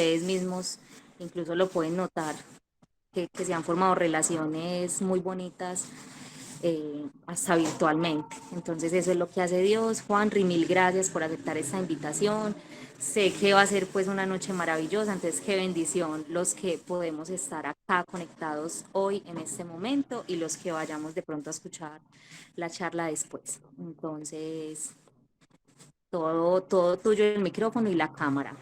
ustedes mismos incluso lo pueden notar, que se han formado relaciones muy bonitas hasta virtualmente. Entonces eso es lo que hace Dios. Juanri, mil gracias por aceptar esta invitación. Sé que va a ser pues una noche maravillosa, entonces qué bendición los que podemos estar acá conectados hoy en este momento y los que vayamos de pronto a escuchar la charla después. Entonces, todo tuyo el micrófono y la cámara.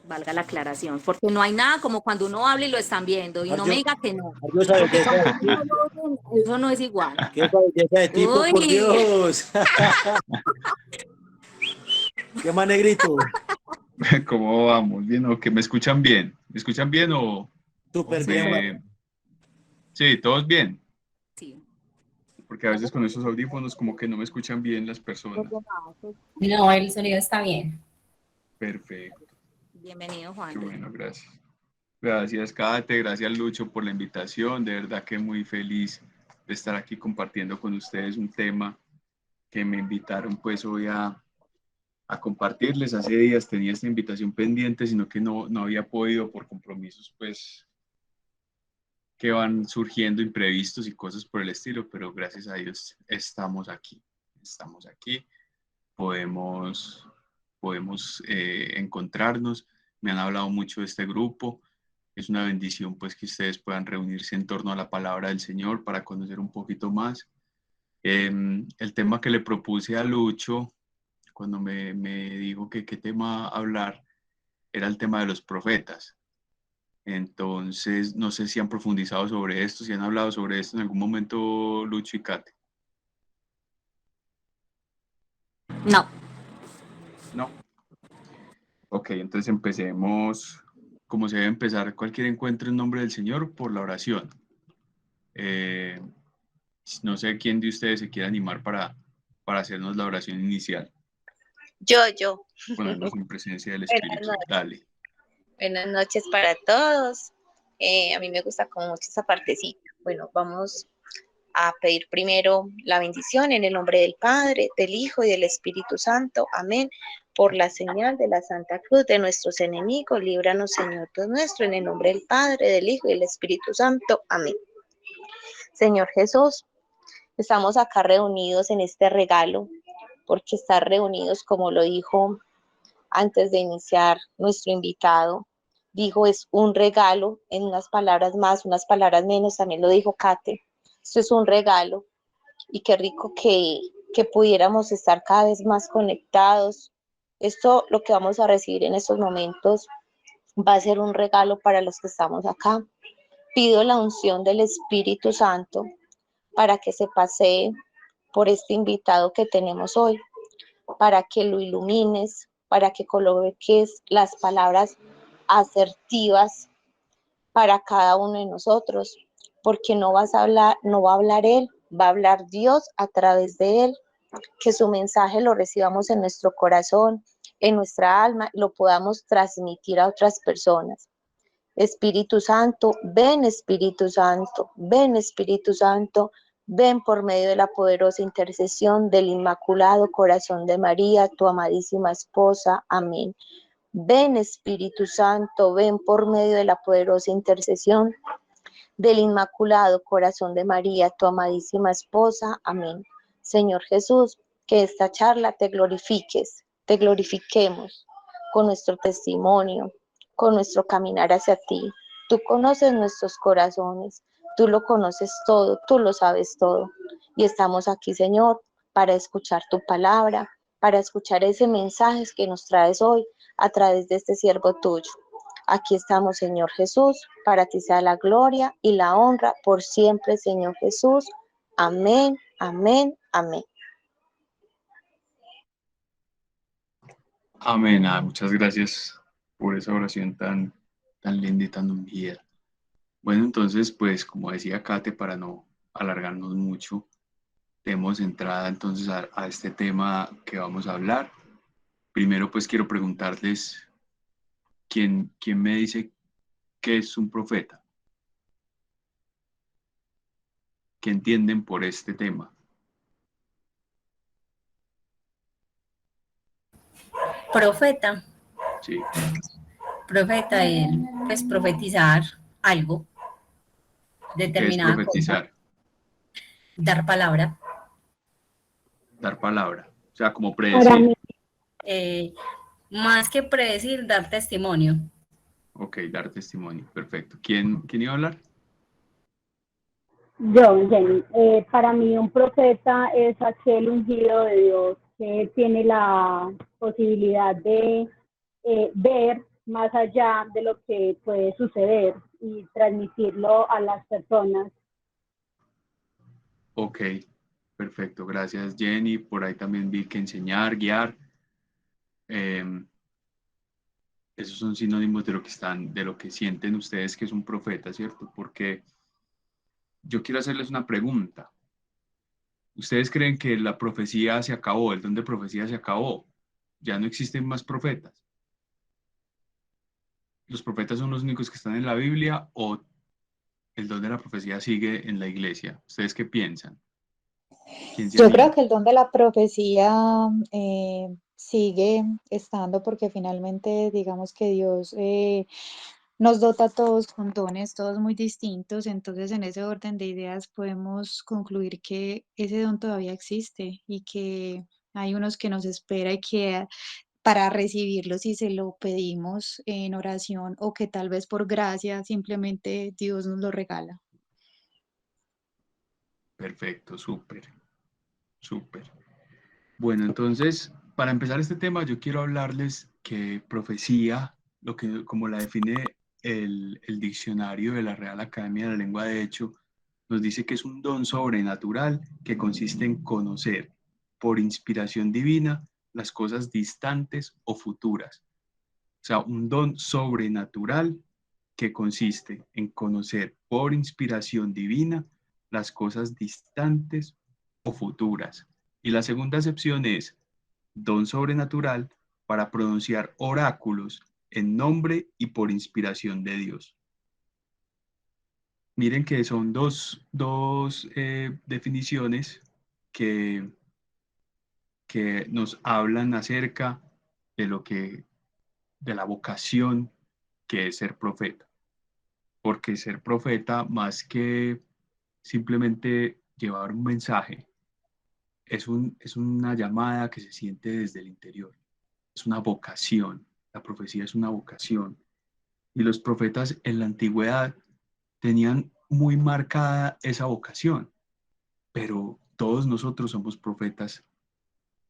Valga la aclaración, porque no hay nada como cuando uno habla y lo están viendo y no me diga que no, Esa porque belleza cuando de uno tipo. no lo ve, eso no es igual. Qué esa belleza de tipo, por Uy, Dios. ¿Qué más, negrito? ¿Cómo vamos? ¿Bien o qué? ¿Me escuchan bien? ¿Me escuchan bien o Súper bien, me... Sí, todos bien? sí. Porque a veces con esos audífonos como que no me escuchan bien las personas. No, el sonido está bien. Perfecto. Bienvenido, Qué Juan. bueno, gracias. Gracias, Kate, gracias, Lucho, por la invitación. De verdad que muy feliz de estar aquí compartiendo con ustedes un tema que me invitaron pues hoy a compartirles. Hace días tenía esta invitación pendiente, sino que no había podido por compromisos pues que van surgiendo imprevistos y cosas por el estilo, pero gracias a Dios estamos aquí. Estamos aquí, podemos encontrarnos. Me han hablado mucho de este grupo. Es una bendición pues que ustedes puedan reunirse en torno a la palabra del Señor para conocer un poquito más. El tema que le propuse a Lucho cuando me dijo que qué tema hablar era el tema de los profetas. Entonces, no sé si han profundizado sobre esto, si han hablado sobre esto en algún momento, Lucho y Kate. No. No. Ok, entonces empecemos, como se debe empezar cualquier encuentro en nombre del Señor, por la oración. Eh, no sé quién de ustedes se quiere animar para hacernos la oración inicial. Yo. Ponernos en presencia del Buenas Espíritu. noches. Dale. Buenas noches para todos. A mí me gusta como mucho esa partecita. Bueno, vamos a pedir primero la bendición en el nombre del Padre, del Hijo y del Espíritu Santo. Amén. Por la señal de la Santa Cruz de nuestros enemigos, líbranos, Señor Dios nuestro, en el nombre del Padre, del Hijo y del Espíritu Santo. Amén. Señor Jesús, estamos acá reunidos en este regalo, porque estar reunidos, como lo dijo antes de iniciar nuestro invitado, dijo es un regalo, en unas palabras más, unas palabras menos, también lo dijo Kate, esto es un regalo y qué rico que pudiéramos estar cada vez más conectados. Esto, lo que vamos a recibir en estos momentos, va a ser un regalo para los que estamos acá. Pido la unción del Espíritu Santo para que se pasee por este invitado que tenemos hoy, para que lo ilumines, para que coloques las palabras asertivas para cada uno de nosotros, porque no va a hablar él, va a hablar Dios a través de él, que su mensaje lo recibamos en nuestro corazón, en nuestra alma, y lo podamos transmitir a otras personas. Espíritu Santo, ven Espíritu Santo, ven Espíritu Santo, ven por medio de la poderosa intercesión del Inmaculado Corazón de María, tu amadísima esposa. Amén. Ven Espíritu Santo, ven por medio de la poderosa intercesión del Inmaculado Corazón de María, tu amadísima esposa. Amén. Señor Jesús, que esta charla te glorifiques, te glorifiquemos con nuestro testimonio, con nuestro caminar hacia ti. Tú conoces nuestros corazones, tú lo conoces todo, tú lo sabes todo. Y estamos aquí, Señor, para escuchar tu palabra, para escuchar ese mensaje que nos traes hoy a través de este siervo tuyo. Aquí estamos, Señor Jesús, para ti sea la gloria y la honra por siempre, Señor Jesús. Amén, amén, amén. Amén. Muchas gracias por esa oración tan linda y tan ungida. Bueno, entonces, pues, como decía Kate, para no alargarnos mucho, demos entrada entonces a este tema que vamos a hablar. Primero, pues, quiero preguntarles, ¿quién me dice qué es un profeta? ¿Qué entienden por este tema? Profeta, Sí, Profeta es, pues, profetizar algo, ¿Qué es determinada cosa, profetizar? dar palabra, Dar palabra. O sea, como Para predecir. mí, más que predecir, dar testimonio. Ok, dar testimonio. Perfecto. ¿Quién iba a hablar? yo, Jenny, para mí un profeta es aquel ungido de Dios que tiene la posibilidad de ver más allá de lo que puede suceder y transmitirlo a las personas. Ok, perfecto. Gracias, Jenny. Por ahí también vi que enseñar, guiar. em, Esos son sinónimos de lo que de lo que sienten ustedes que es un profeta, ¿cierto? Porque yo quiero hacerles una pregunta. ¿Ustedes creen que la profecía se acabó, el don de profecía se acabó? ¿Ya no existen más profetas? ¿Los profetas son los únicos que están en la Biblia o el don de la profecía sigue en la iglesia? ¿Ustedes qué piensan? ¿Quién se Yo creo anima? que el don de la profecía sigue estando porque finalmente digamos que Dios nos dota a todos con dones, todos muy distintos, entonces en ese orden de ideas podemos concluir que ese don todavía existe y que hay unos que nos espera y que para recibirlo si se lo pedimos en oración o que tal vez por gracia simplemente Dios nos lo regala. Perfecto, súper, súper. Bueno, entonces, para empezar este tema, yo quiero hablarles que profecía, como la define el diccionario de la Real Academia de la Lengua de Hecho, nos dice que es un don sobrenatural que consiste en conocer por inspiración divina las cosas distantes o futuras. O sea, un don sobrenatural que consiste en conocer por inspiración divina las cosas distantes o futuras. Y la segunda acepción es don sobrenatural para pronunciar oráculos en nombre y por inspiración de Dios. Miren que son dos definiciones que, que nos hablan acerca de de la vocación que es ser profeta. Porque ser profeta, más que simplemente llevar un mensaje, es una llamada que se siente desde el interior. Es una vocación. La profecía es una vocación. Y los profetas en la antigüedad tenían muy marcada esa vocación. Pero todos nosotros somos profetas.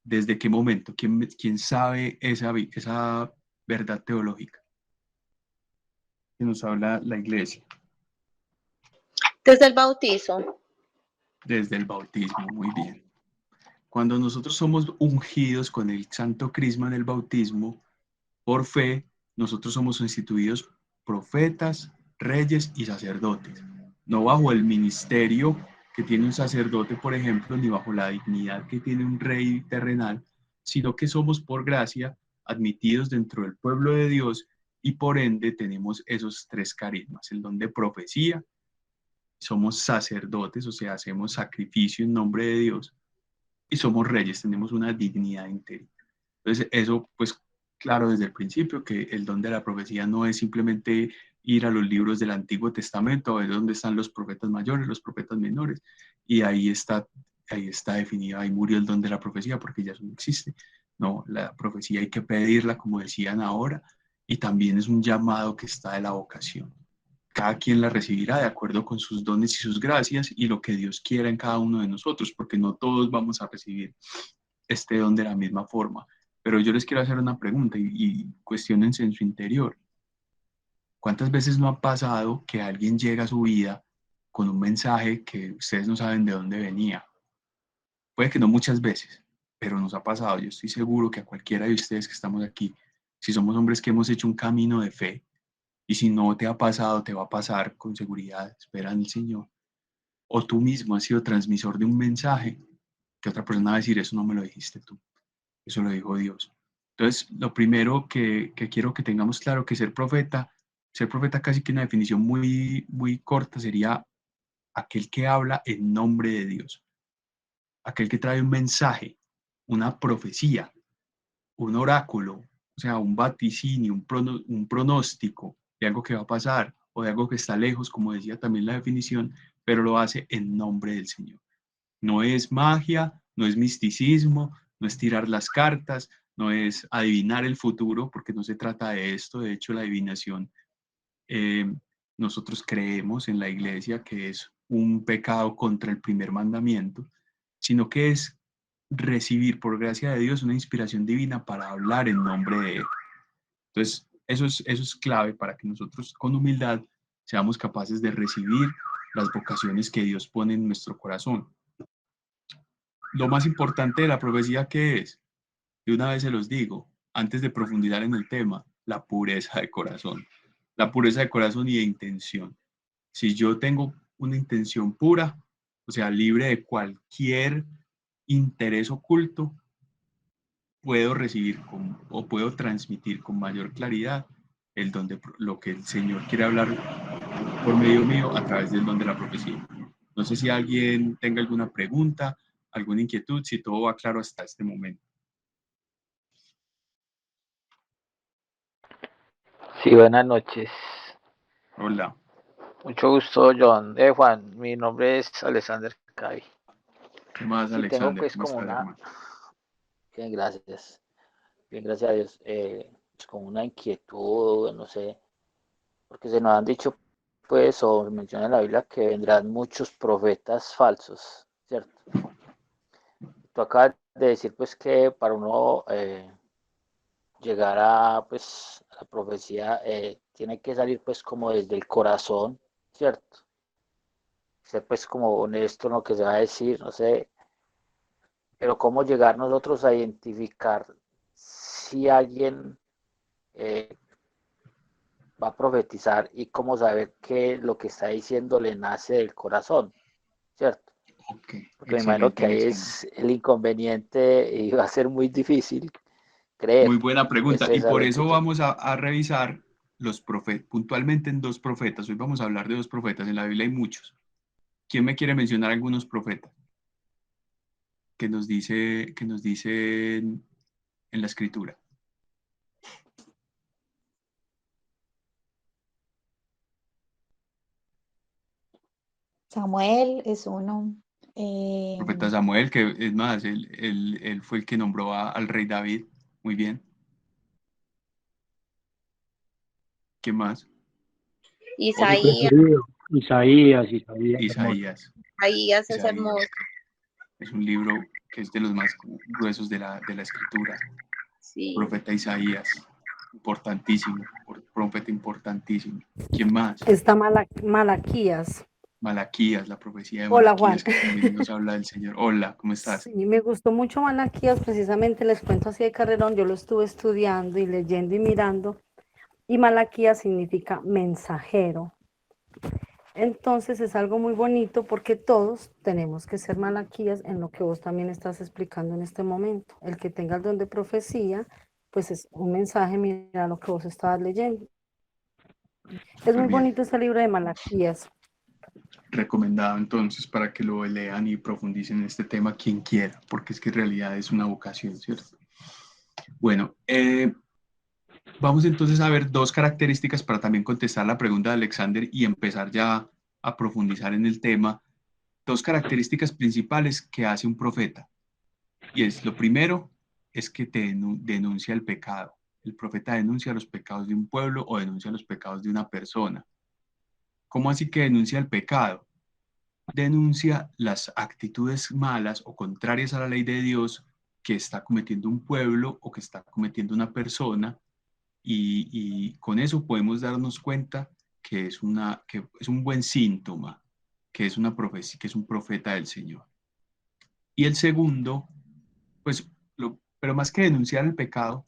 ¿Desde qué momento? ¿Quién sabe esa verdad teológica que nos habla la iglesia? Desde el bautizo. Desde el bautismo, muy bien. Cuando nosotros somos ungidos con el santo crisma en el bautismo, por fe, nosotros somos instituidos profetas, reyes y sacerdotes. No bajo el ministerio que tiene un sacerdote, por ejemplo, ni bajo la dignidad que tiene un rey terrenal, sino que somos por gracia admitidos dentro del pueblo de Dios y por ende tenemos esos tres carismas, el don de profecía, somos sacerdotes, o sea, hacemos sacrificio en nombre de Dios y somos reyes, tenemos una dignidad interior. Entonces, eso, pues, claro, desde el principio, que el don de la profecía no es simplemente ir a los libros del Antiguo Testamento, a ver dónde están los profetas mayores, los profetas menores, y ahí está definida, ahí murió el don de la profecía, porque ya eso no existe. No, la profecía hay que pedirla, como decían ahora, y también es un llamado que está de la vocación. Cada quien la recibirá de acuerdo con sus dones y sus gracias y lo que Dios quiera en cada uno de nosotros, porque no todos vamos a recibir este don de la misma forma. Pero yo les quiero hacer una pregunta y cuestionense en su interior. ¿Cuántas veces no ha pasado que alguien llega a su vida con un mensaje que ustedes no saben de dónde venía? Puede que no muchas veces, pero nos ha pasado. Yo estoy seguro que a cualquiera de ustedes que estamos aquí, si somos hombres que hemos hecho un camino de fe, y si no te ha pasado, te va a pasar con seguridad, espera en el Señor. O tú mismo has sido transmisor de un mensaje que otra persona va a decir, eso no me lo dijiste tú, eso lo dijo Dios. Entonces, lo primero que quiero que tengamos claro que ser profeta casi que una definición muy, muy corta sería aquel que habla en nombre de Dios, aquel que trae un mensaje, una profecía, un oráculo, o sea, un vaticinio, un pronóstico de algo que va a pasar o de algo que está lejos, como decía también la definición, pero lo hace en nombre del Señor. No es magia, no es misticismo, no es tirar las cartas, no es adivinar el futuro, porque no se trata de esto. De hecho, la adivinación, nosotros creemos en la iglesia que es un pecado contra el primer mandamiento, sino que es recibir por gracia de Dios una inspiración divina para hablar en nombre de Él. Entonces, eso es clave para que nosotros con humildad seamos capaces de recibir las vocaciones que Dios pone en nuestro corazón. Lo más importante de la profecía, ¿qué es? De una vez se los digo, antes de profundizar en el tema, la pureza de corazón. La pureza de corazón y de intención. Si yo tengo una intención pura, o sea, libre de cualquier interés oculto, puedo recibir o puedo transmitir con mayor claridad el don de lo que el Señor quiere hablar por medio mío a través del don de la profecía. No sé si alguien tenga alguna pregunta, alguna inquietud, si todo va claro hasta este momento. Sí, buenas noches. Hola. Mucho gusto, John. Juan, mi nombre es Alexander Cavi. ¿Qué más, Sí, Alexander? tengo pues ¿Cómo como estás, una... hermano? Bien, gracias. Bien, gracias a Dios. Pues como una inquietud, no sé, porque se nos han dicho, pues, o menciona en la Biblia que vendrán muchos profetas falsos, ¿cierto? Tú acabas de decir, pues, que para uno llegar a, pues, a la profecía tiene que salir, pues, como desde el corazón, ¿cierto? Ser, pues, como honesto en lo que se va a decir, no sé, pero cómo llegar nosotros a identificar si alguien va a profetizar y cómo saber que lo que está diciendo le nace del corazón, ¿cierto? Okay, Porque me imagino que ahí es el inconveniente y va a ser muy difícil creer. Muy buena pregunta. Entonces, Y esa es por la eso inquietud. vamos a revisar los profetas, puntualmente en dos profetas. Hoy vamos a hablar de dos profetas. En la Biblia hay muchos. ¿Quién me quiere mencionar algunos profetas que nos dicen en la escritura? Samuel es uno. Profeta Samuel, que es más, él fue el que nombró al rey David. Muy bien. ¿Qué más? Mi Otro. Isaías, preferido, Isaías, hermoso. Isaías. Isaías es Isaías. hermoso. Es un libro que es de los más gruesos de la escritura. Sí. Profeta Isaías. Importantísimo. Profeta importantísimo. ¿Quién más? Está Malaquías. Malaquías, la profecía de Hola, Juan. Malaquías, que también nos habla del Señor. Hola, ¿cómo estás? Sí, me gustó mucho Malaquías, precisamente les cuento así de carrerón, yo lo estuve estudiando y leyendo y mirando, y Malaquías significa mensajero. Entonces es algo muy bonito porque todos tenemos que ser Malaquías en lo que vos también estás explicando en este momento. El que tenga el don de profecía, pues es un mensaje, mira lo que vos estabas leyendo. Es muy Bien. bonito este libro de Malaquías. Recomendado entonces para que lo lean y profundicen en este tema quien quiera, porque es que en realidad es una vocación, ¿cierto? Bueno, vamos entonces a ver dos características para también contestar la pregunta de Alexander y empezar ya a profundizar en el tema. Dos características principales que hace un profeta. Y es, lo primero es que te denuncia el pecado. El profeta denuncia los pecados de un pueblo o denuncia los pecados de una persona. ¿Cómo así que denuncia el pecado? Denuncia las actitudes malas o contrarias a la ley de Dios que está cometiendo un pueblo o que está cometiendo una persona, y con eso podemos darnos cuenta que es un buen síntoma, que es una profecía, que es un profeta del Señor. Y el segundo, pues, pero más que denunciar el pecado,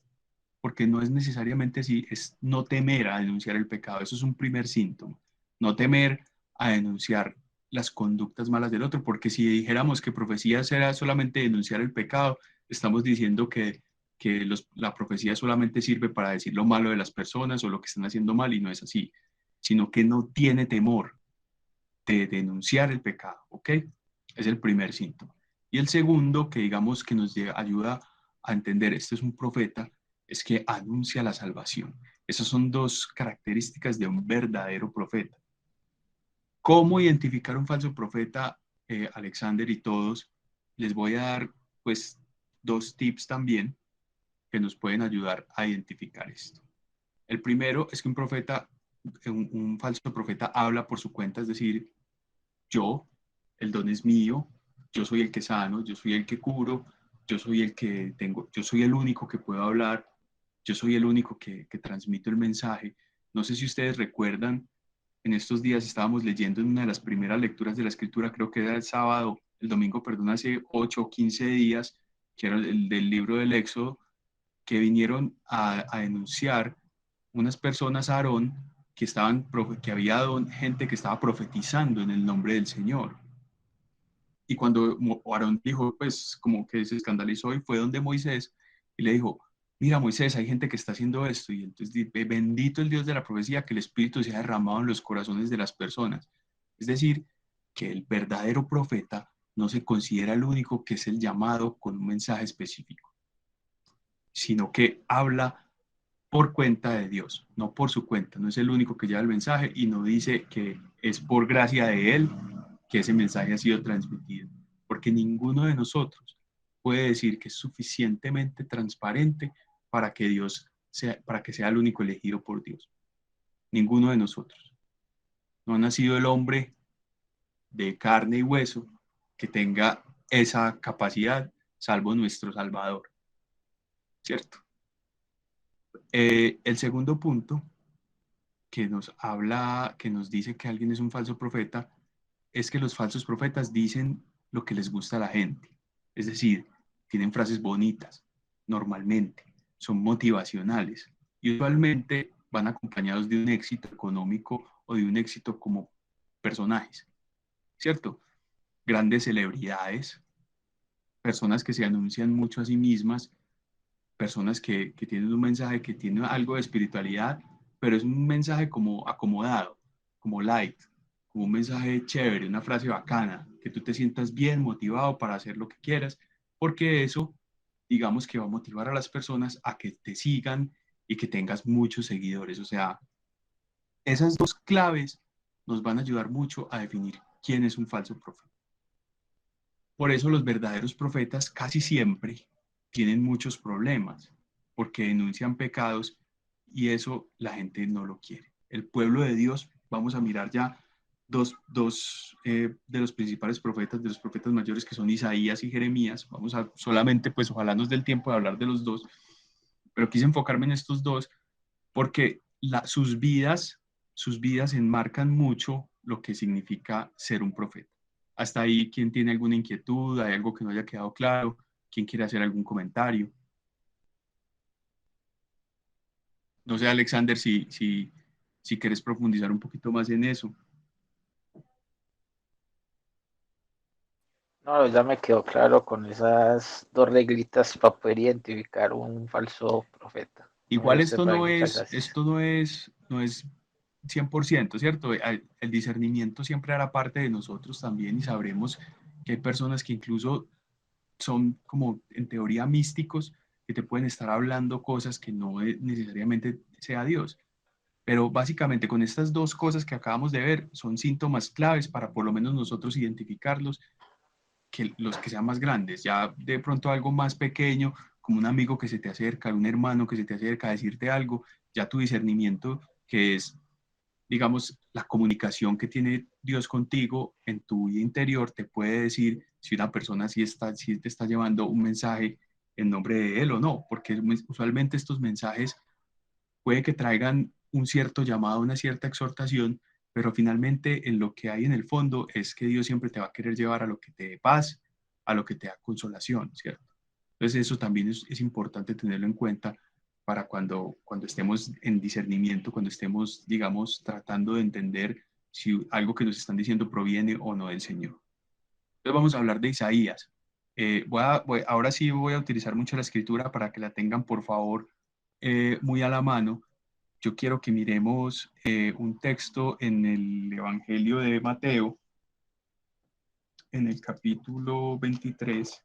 porque no es necesariamente así, es no temer a denunciar el pecado. Eso es un primer síntoma. No temer a denunciar las conductas malas del otro, porque si dijéramos que profecía será solamente denunciar el pecado, estamos diciendo que la profecía solamente sirve para decir lo malo de las personas o lo que están haciendo mal, y no es así, sino que no tiene temor de denunciar el pecado, ¿ok? Es el primer síntoma. Y el segundo, que digamos que nos ayuda a entender, este es un profeta, es que anuncia la salvación. Esas son dos características de un verdadero profeta. ¿Cómo identificar un falso profeta, Alexander y todos? Les voy a dar pues 2 tips también que nos pueden ayudar a identificar esto. El primero es que un falso profeta habla por su cuenta, es decir, yo, el don es mío, yo soy el que sano, yo soy el que curo, yo soy el que tengo, yo soy el único que puedo hablar, yo soy el único que transmito el mensaje. No sé si ustedes recuerdan, en estos días estábamos leyendo en una de las primeras lecturas de la Escritura, creo que era el domingo, perdón, hace 8 o 15 días, que era el del libro del Éxodo, que vinieron a denunciar unas personas a Aarón que había gente que estaba profetizando en el nombre del Señor. Y cuando Aarón dijo, pues como que se escandalizó y fue donde Moisés y le dijo, mira Moisés, hay gente que está haciendo esto. Y entonces dice, bendito el Dios de la profecía, que el Espíritu se ha derramado en los corazones de las personas. Es decir, que el verdadero profeta no se considera el único que es el llamado con un mensaje específico, sino que habla por cuenta de Dios, no por su cuenta. No es el único que lleva el mensaje y no dice que es por gracia de Él que ese mensaje ha sido transmitido, porque ninguno de nosotros puede decir que es suficientemente transparente para que sea el único elegido por Dios. Ninguno de nosotros. No ha nacido el hombre de carne y hueso que tenga esa capacidad, salvo nuestro Salvador. ¿Cierto? El segundo punto que nos dice que alguien es un falso profeta, es que los falsos profetas dicen lo que les gusta a la gente. Es decir, tienen frases bonitas, normalmente, son motivacionales y usualmente van acompañados de un éxito económico o de un éxito como personajes, ¿cierto? Grandes celebridades, personas que se anuncian mucho a sí mismas, personas que tienen un mensaje que tiene algo de espiritualidad, pero es un mensaje como acomodado, como light, como un mensaje chévere, una frase bacana, que tú te sientas bien motivado para hacer lo que quieras, porque eso, digamos que va a motivar a las personas a que te sigan y que tengas muchos seguidores. O sea, esas 2 claves nos van a ayudar mucho a definir quién es un falso profeta. Por eso los verdaderos profetas casi siempre tienen muchos problemas, porque denuncian pecados y eso la gente no lo quiere. El pueblo de Dios, vamos a mirar ya dos de los principales profetas, de los profetas mayores, que son Isaías y Jeremías. Vamos a solamente, pues ojalá nos dé el tiempo de hablar de los 2, pero quise enfocarme en estos 2 porque sus vidas enmarcan mucho lo que significa ser un profeta. Hasta ahí, ¿quién tiene alguna inquietud? ¿Hay algo que no haya quedado claro? ¿Quién quiere hacer algún comentario? No sé, Alexander, si quieres profundizar un poquito más en eso. No, ya me quedó claro con esas 2 reglitas para poder identificar un falso profeta. Igual esto no Muchas es, gracias. esto no es 100%, ¿cierto? El discernimiento siempre hará parte de nosotros también y sabremos que hay personas que incluso son como en teoría místicos, que te pueden estar hablando cosas que no necesariamente sea Dios. Pero básicamente con estas 2 cosas que acabamos de ver son síntomas claves para por lo menos nosotros identificarlos, que los que sean más grandes. Ya de pronto algo más pequeño, como un amigo que se te acerca, un hermano que se te acerca a decirte algo, ya tu discernimiento, que es, digamos, la comunicación que tiene Dios contigo en tu vida interior, te puede decir si una persona sí te está llevando un mensaje en nombre de Él o no, porque usualmente estos mensajes puede que traigan un cierto llamado, una cierta exhortación, pero finalmente en lo que hay en el fondo es que Dios siempre te va a querer llevar a lo que te dé paz, a lo que te da consolación, ¿cierto? Entonces eso también es importante tenerlo en cuenta para cuando estemos en discernimiento, cuando estemos, digamos, tratando de entender si algo que nos están diciendo proviene o no del Señor. Entonces vamos a hablar de Isaías. Ahora sí voy a utilizar mucho la escritura para que la tengan, por favor, muy a la mano. Yo quiero que miremos un texto en el Evangelio de Mateo, en el capítulo 23.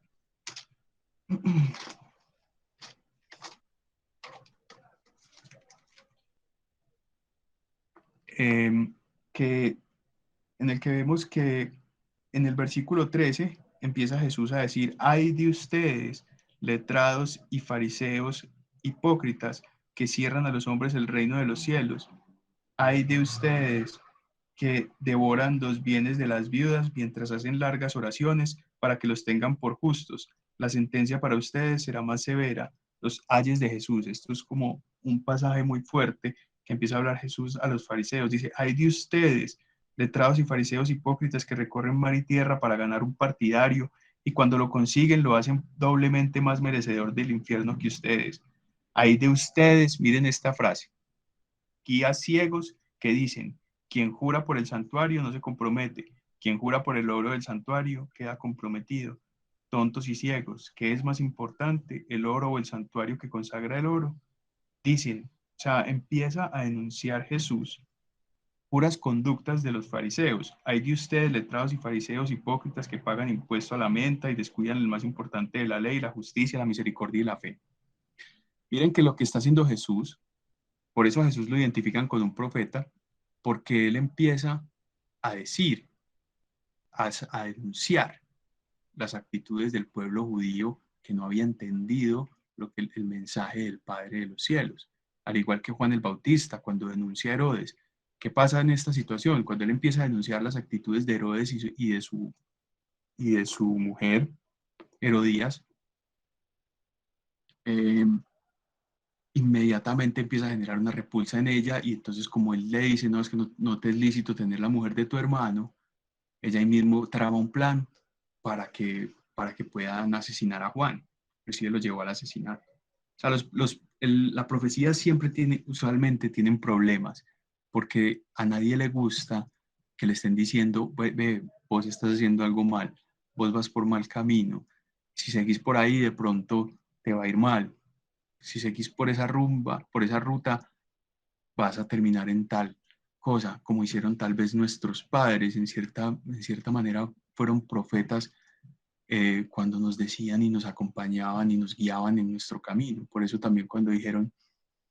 que, en el que vemos que en el versículo 13 empieza Jesús a decir: ay de ustedes, letrados y fariseos hipócritas, que cierran a los hombres el reino de los cielos. Ay de ustedes, que devoran los bienes de las viudas mientras hacen largas oraciones para que los tengan por justos. La sentencia para ustedes será más severa. Los ayes de Jesús. Esto es como un pasaje muy fuerte que empieza a hablar Jesús a los fariseos. Dice: ay de ustedes, letrados y fariseos hipócritas, que recorren mar y tierra para ganar un partidario, y cuando lo consiguen lo hacen doblemente más merecedor del infierno que ustedes. Ay de ustedes, miren esta frase: guías ciegos que dicen: quien jura por el santuario no se compromete, quien jura por el oro del santuario queda comprometido. Tontos y ciegos, ¿qué es más importante, el oro o el santuario que consagra el oro? Dicen, o sea, empieza a denunciar Jesús puras conductas de los fariseos. Hay de ustedes, letrados y fariseos hipócritas, que pagan impuesto a la menta y descuidan el más importante de la ley, la justicia, la misericordia y la fe. Miren que lo que está haciendo Jesús, por eso a Jesús lo identifican con un profeta, porque él empieza a decir, a denunciar las actitudes del pueblo judío que no había entendido lo que el mensaje del Padre de los cielos. Al igual que Juan el Bautista, cuando denuncia a Herodes. ¿Qué pasa en esta situación? Cuando él empieza a denunciar las actitudes de Herodes y de su mujer, Herodías, inmediatamente empieza a generar una repulsa en ella, y entonces, como él le dice: no, es que no te es lícito tener la mujer de tu hermano, ella ahí mismo trama un plan para que puedan asesinar a Juan. Inclusive lo llevó al asesinato. O sea, la profecía siempre usualmente tienen problemas, porque a nadie le gusta que le estén diciendo: ve, vos estás haciendo algo mal, vos vas por mal camino, si seguís por ahí de pronto te va a ir mal, si seguís por esa ruta, vas a terminar en tal cosa, como hicieron tal vez nuestros padres. En cierta manera fueron profetas cuando nos decían y nos acompañaban y nos guiaban en nuestro camino. Por eso también cuando dijeron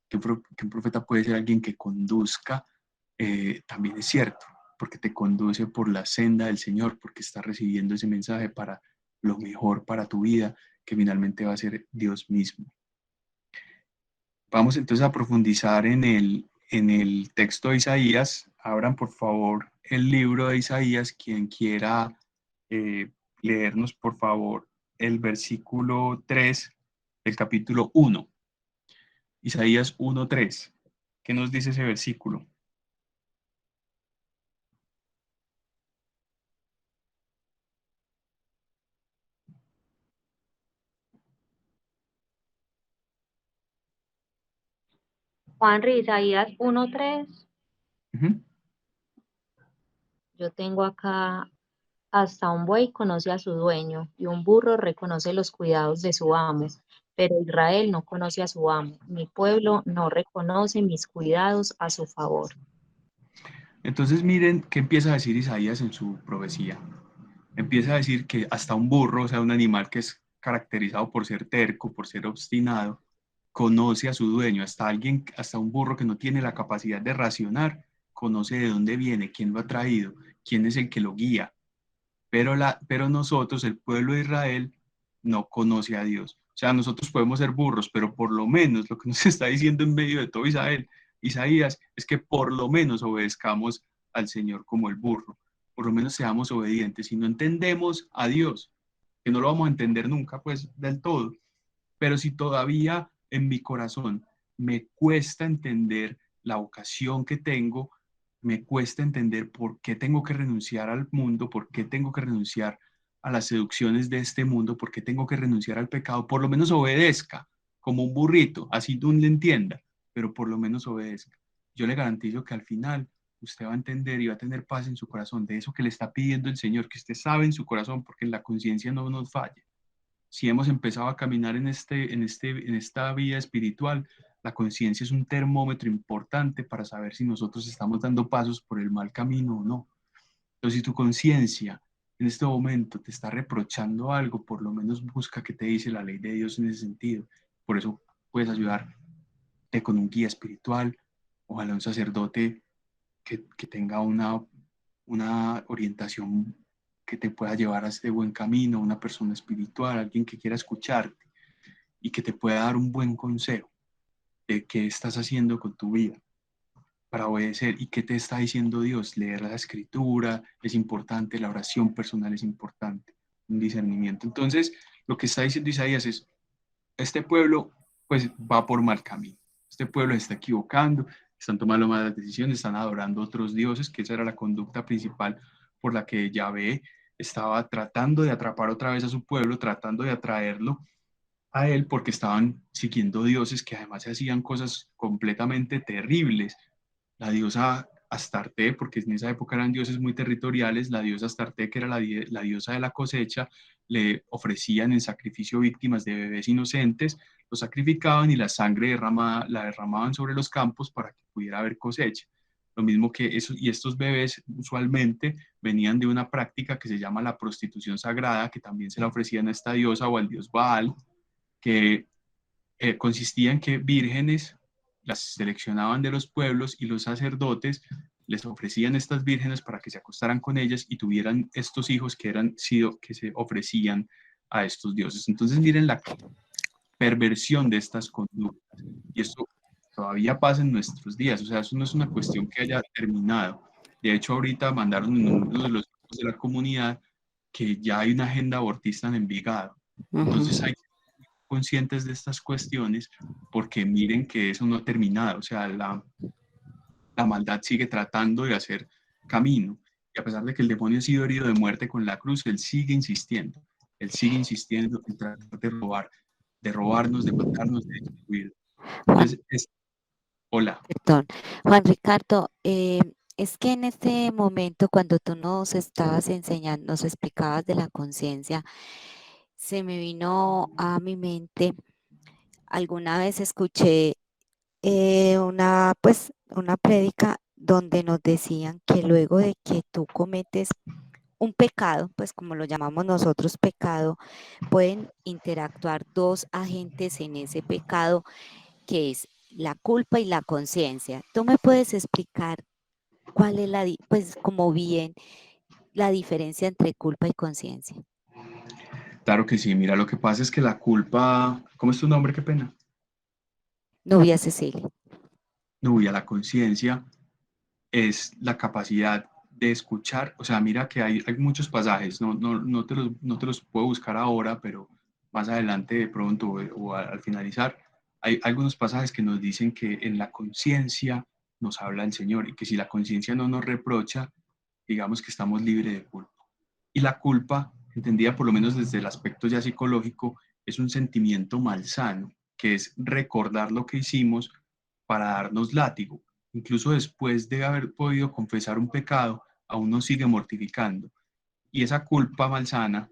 que un profeta puede ser alguien que conduzca, también es cierto, porque te conduce por la senda del Señor, porque está recibiendo ese mensaje para lo mejor para tu vida, que finalmente va a ser Dios mismo. Vamos entonces a profundizar en el texto de Isaías. Abran por favor el libro de Isaías. Quien quiera leernos por favor el versículo 3 del capítulo 1. Isaías 1:3. ¿Qué nos dice ese versículo? Juanri, Isaías 1:3. Uh-huh. Yo tengo acá: hasta un buey conoce a su dueño, y un burro reconoce los cuidados de su amo, pero Israel no conoce a su amo. Mi pueblo no reconoce mis cuidados a su favor. Entonces miren qué empieza a decir Isaías en su profecía. Empieza a decir que hasta un burro, o sea, un animal que es caracterizado por ser terco, por ser obstinado, conoce a su dueño. Hasta un burro que no tiene la capacidad de racionar, conoce de dónde viene, quién lo ha traído, quién es el que lo guía. Pero nosotros, el pueblo de Israel, no conoce a Dios. O sea, nosotros podemos ser burros, pero por lo menos lo que nos está diciendo en medio de todo Isaías, es que por lo menos obedezcamos al Señor como el burro. Por lo menos seamos obedientes. Si no entendemos a Dios, que no lo vamos a entender nunca, pues, del todo, pero si todavía en mi corazón me cuesta entender la vocación que tengo, me cuesta entender por qué tengo que renunciar al mundo, por qué tengo que renunciar a las seducciones de este mundo, por qué tengo que renunciar al pecado, por lo menos obedezca como un burrito, así no le entienda, pero por lo menos obedezca. Yo le garantizo que al final usted va a entender y va a tener paz en su corazón de eso que le está pidiendo el Señor, que usted sabe en su corazón, porque en la conciencia no nos falla. Si hemos empezado a caminar en esta vida espiritual, la conciencia es un termómetro importante para saber si nosotros estamos dando pasos por el mal camino o no. Entonces, si tu conciencia en este momento te está reprochando algo, por lo menos busca qué te dice la ley de Dios en ese sentido. Por eso puedes ayudarte con un guía espiritual, ojalá un sacerdote que tenga una orientación que te pueda llevar a este buen camino, una persona espiritual, alguien que quiera escucharte y que te pueda dar un buen consejo de qué estás haciendo con tu vida para obedecer y qué te está diciendo Dios. Leer la escritura es importante, la oración personal es importante, un discernimiento. Entonces, lo que está diciendo Isaías es, este pueblo pues va por mal camino, este pueblo se está equivocando, están tomando malas decisiones, están adorando a otros dioses, que esa era la conducta principal por la que Yahvé estaba tratando de atrapar otra vez a su pueblo, tratando de atraerlo a él, porque estaban siguiendo dioses que además hacían cosas completamente terribles. La diosa Astarte, porque en esa época eran dioses muy territoriales, la diosa Astarte, que era la diosa de la cosecha, le ofrecían en sacrificio víctimas de bebés inocentes, los sacrificaban y la sangre la derramaban sobre los campos para que pudiera haber cosecha. Lo mismo que eso, y estos bebés usualmente venían de una práctica que se llama la prostitución sagrada, que también se la ofrecían a esta diosa o al dios Baal, que consistía en que vírgenes las seleccionaban de los pueblos y los sacerdotes les ofrecían estas vírgenes para que se acostaran con ellas y tuvieran estos hijos que se ofrecían a estos dioses. Entonces miren la perversión de estas conductas. Y esto todavía pasa en nuestros días. O sea, eso no es una cuestión que haya terminado. De hecho, ahorita mandaron en uno de los grupos de la comunidad que ya hay una agenda abortista en Envigado. Entonces hay que ser conscientes de estas cuestiones porque miren que eso no ha terminado. O sea, la maldad sigue tratando de hacer camino. Y a pesar de que el demonio ha sido herido de muerte con la cruz, él sigue insistiendo. Él sigue insistiendo en tratar de robarnos, de matarnos, de destruir. Entonces, hola. Perdón. Juan Ricardo, es que en este momento cuando tú nos estabas enseñando, nos explicabas de la conciencia, se me vino a mi mente, alguna vez escuché una prédica donde nos decían que luego de que tú cometes un pecado, pues como lo llamamos nosotros pecado, pueden interactuar dos agentes en ese pecado, que es la culpa y la conciencia. ¿Tú me puedes explicar cuál es como bien la diferencia entre culpa y conciencia? Claro que sí, mira, lo que pasa es que la culpa, ¿cómo es tu nombre? Qué pena. Nubia Cecilia. Nubia, la conciencia es la capacidad de escuchar, o sea, mira que hay muchos pasajes, no te los puedo buscar ahora, pero más adelante de pronto o al finalizar, hay algunos pasajes que nos dicen que en la conciencia nos habla el Señor y que si la conciencia no nos reprocha, digamos que estamos libres de culpa. Y la culpa, entendida por lo menos desde el aspecto ya psicológico, es un sentimiento malsano, que es recordar lo que hicimos para darnos látigo. Incluso después de haber podido confesar un pecado, aún nos sigue mortificando. Y esa culpa malsana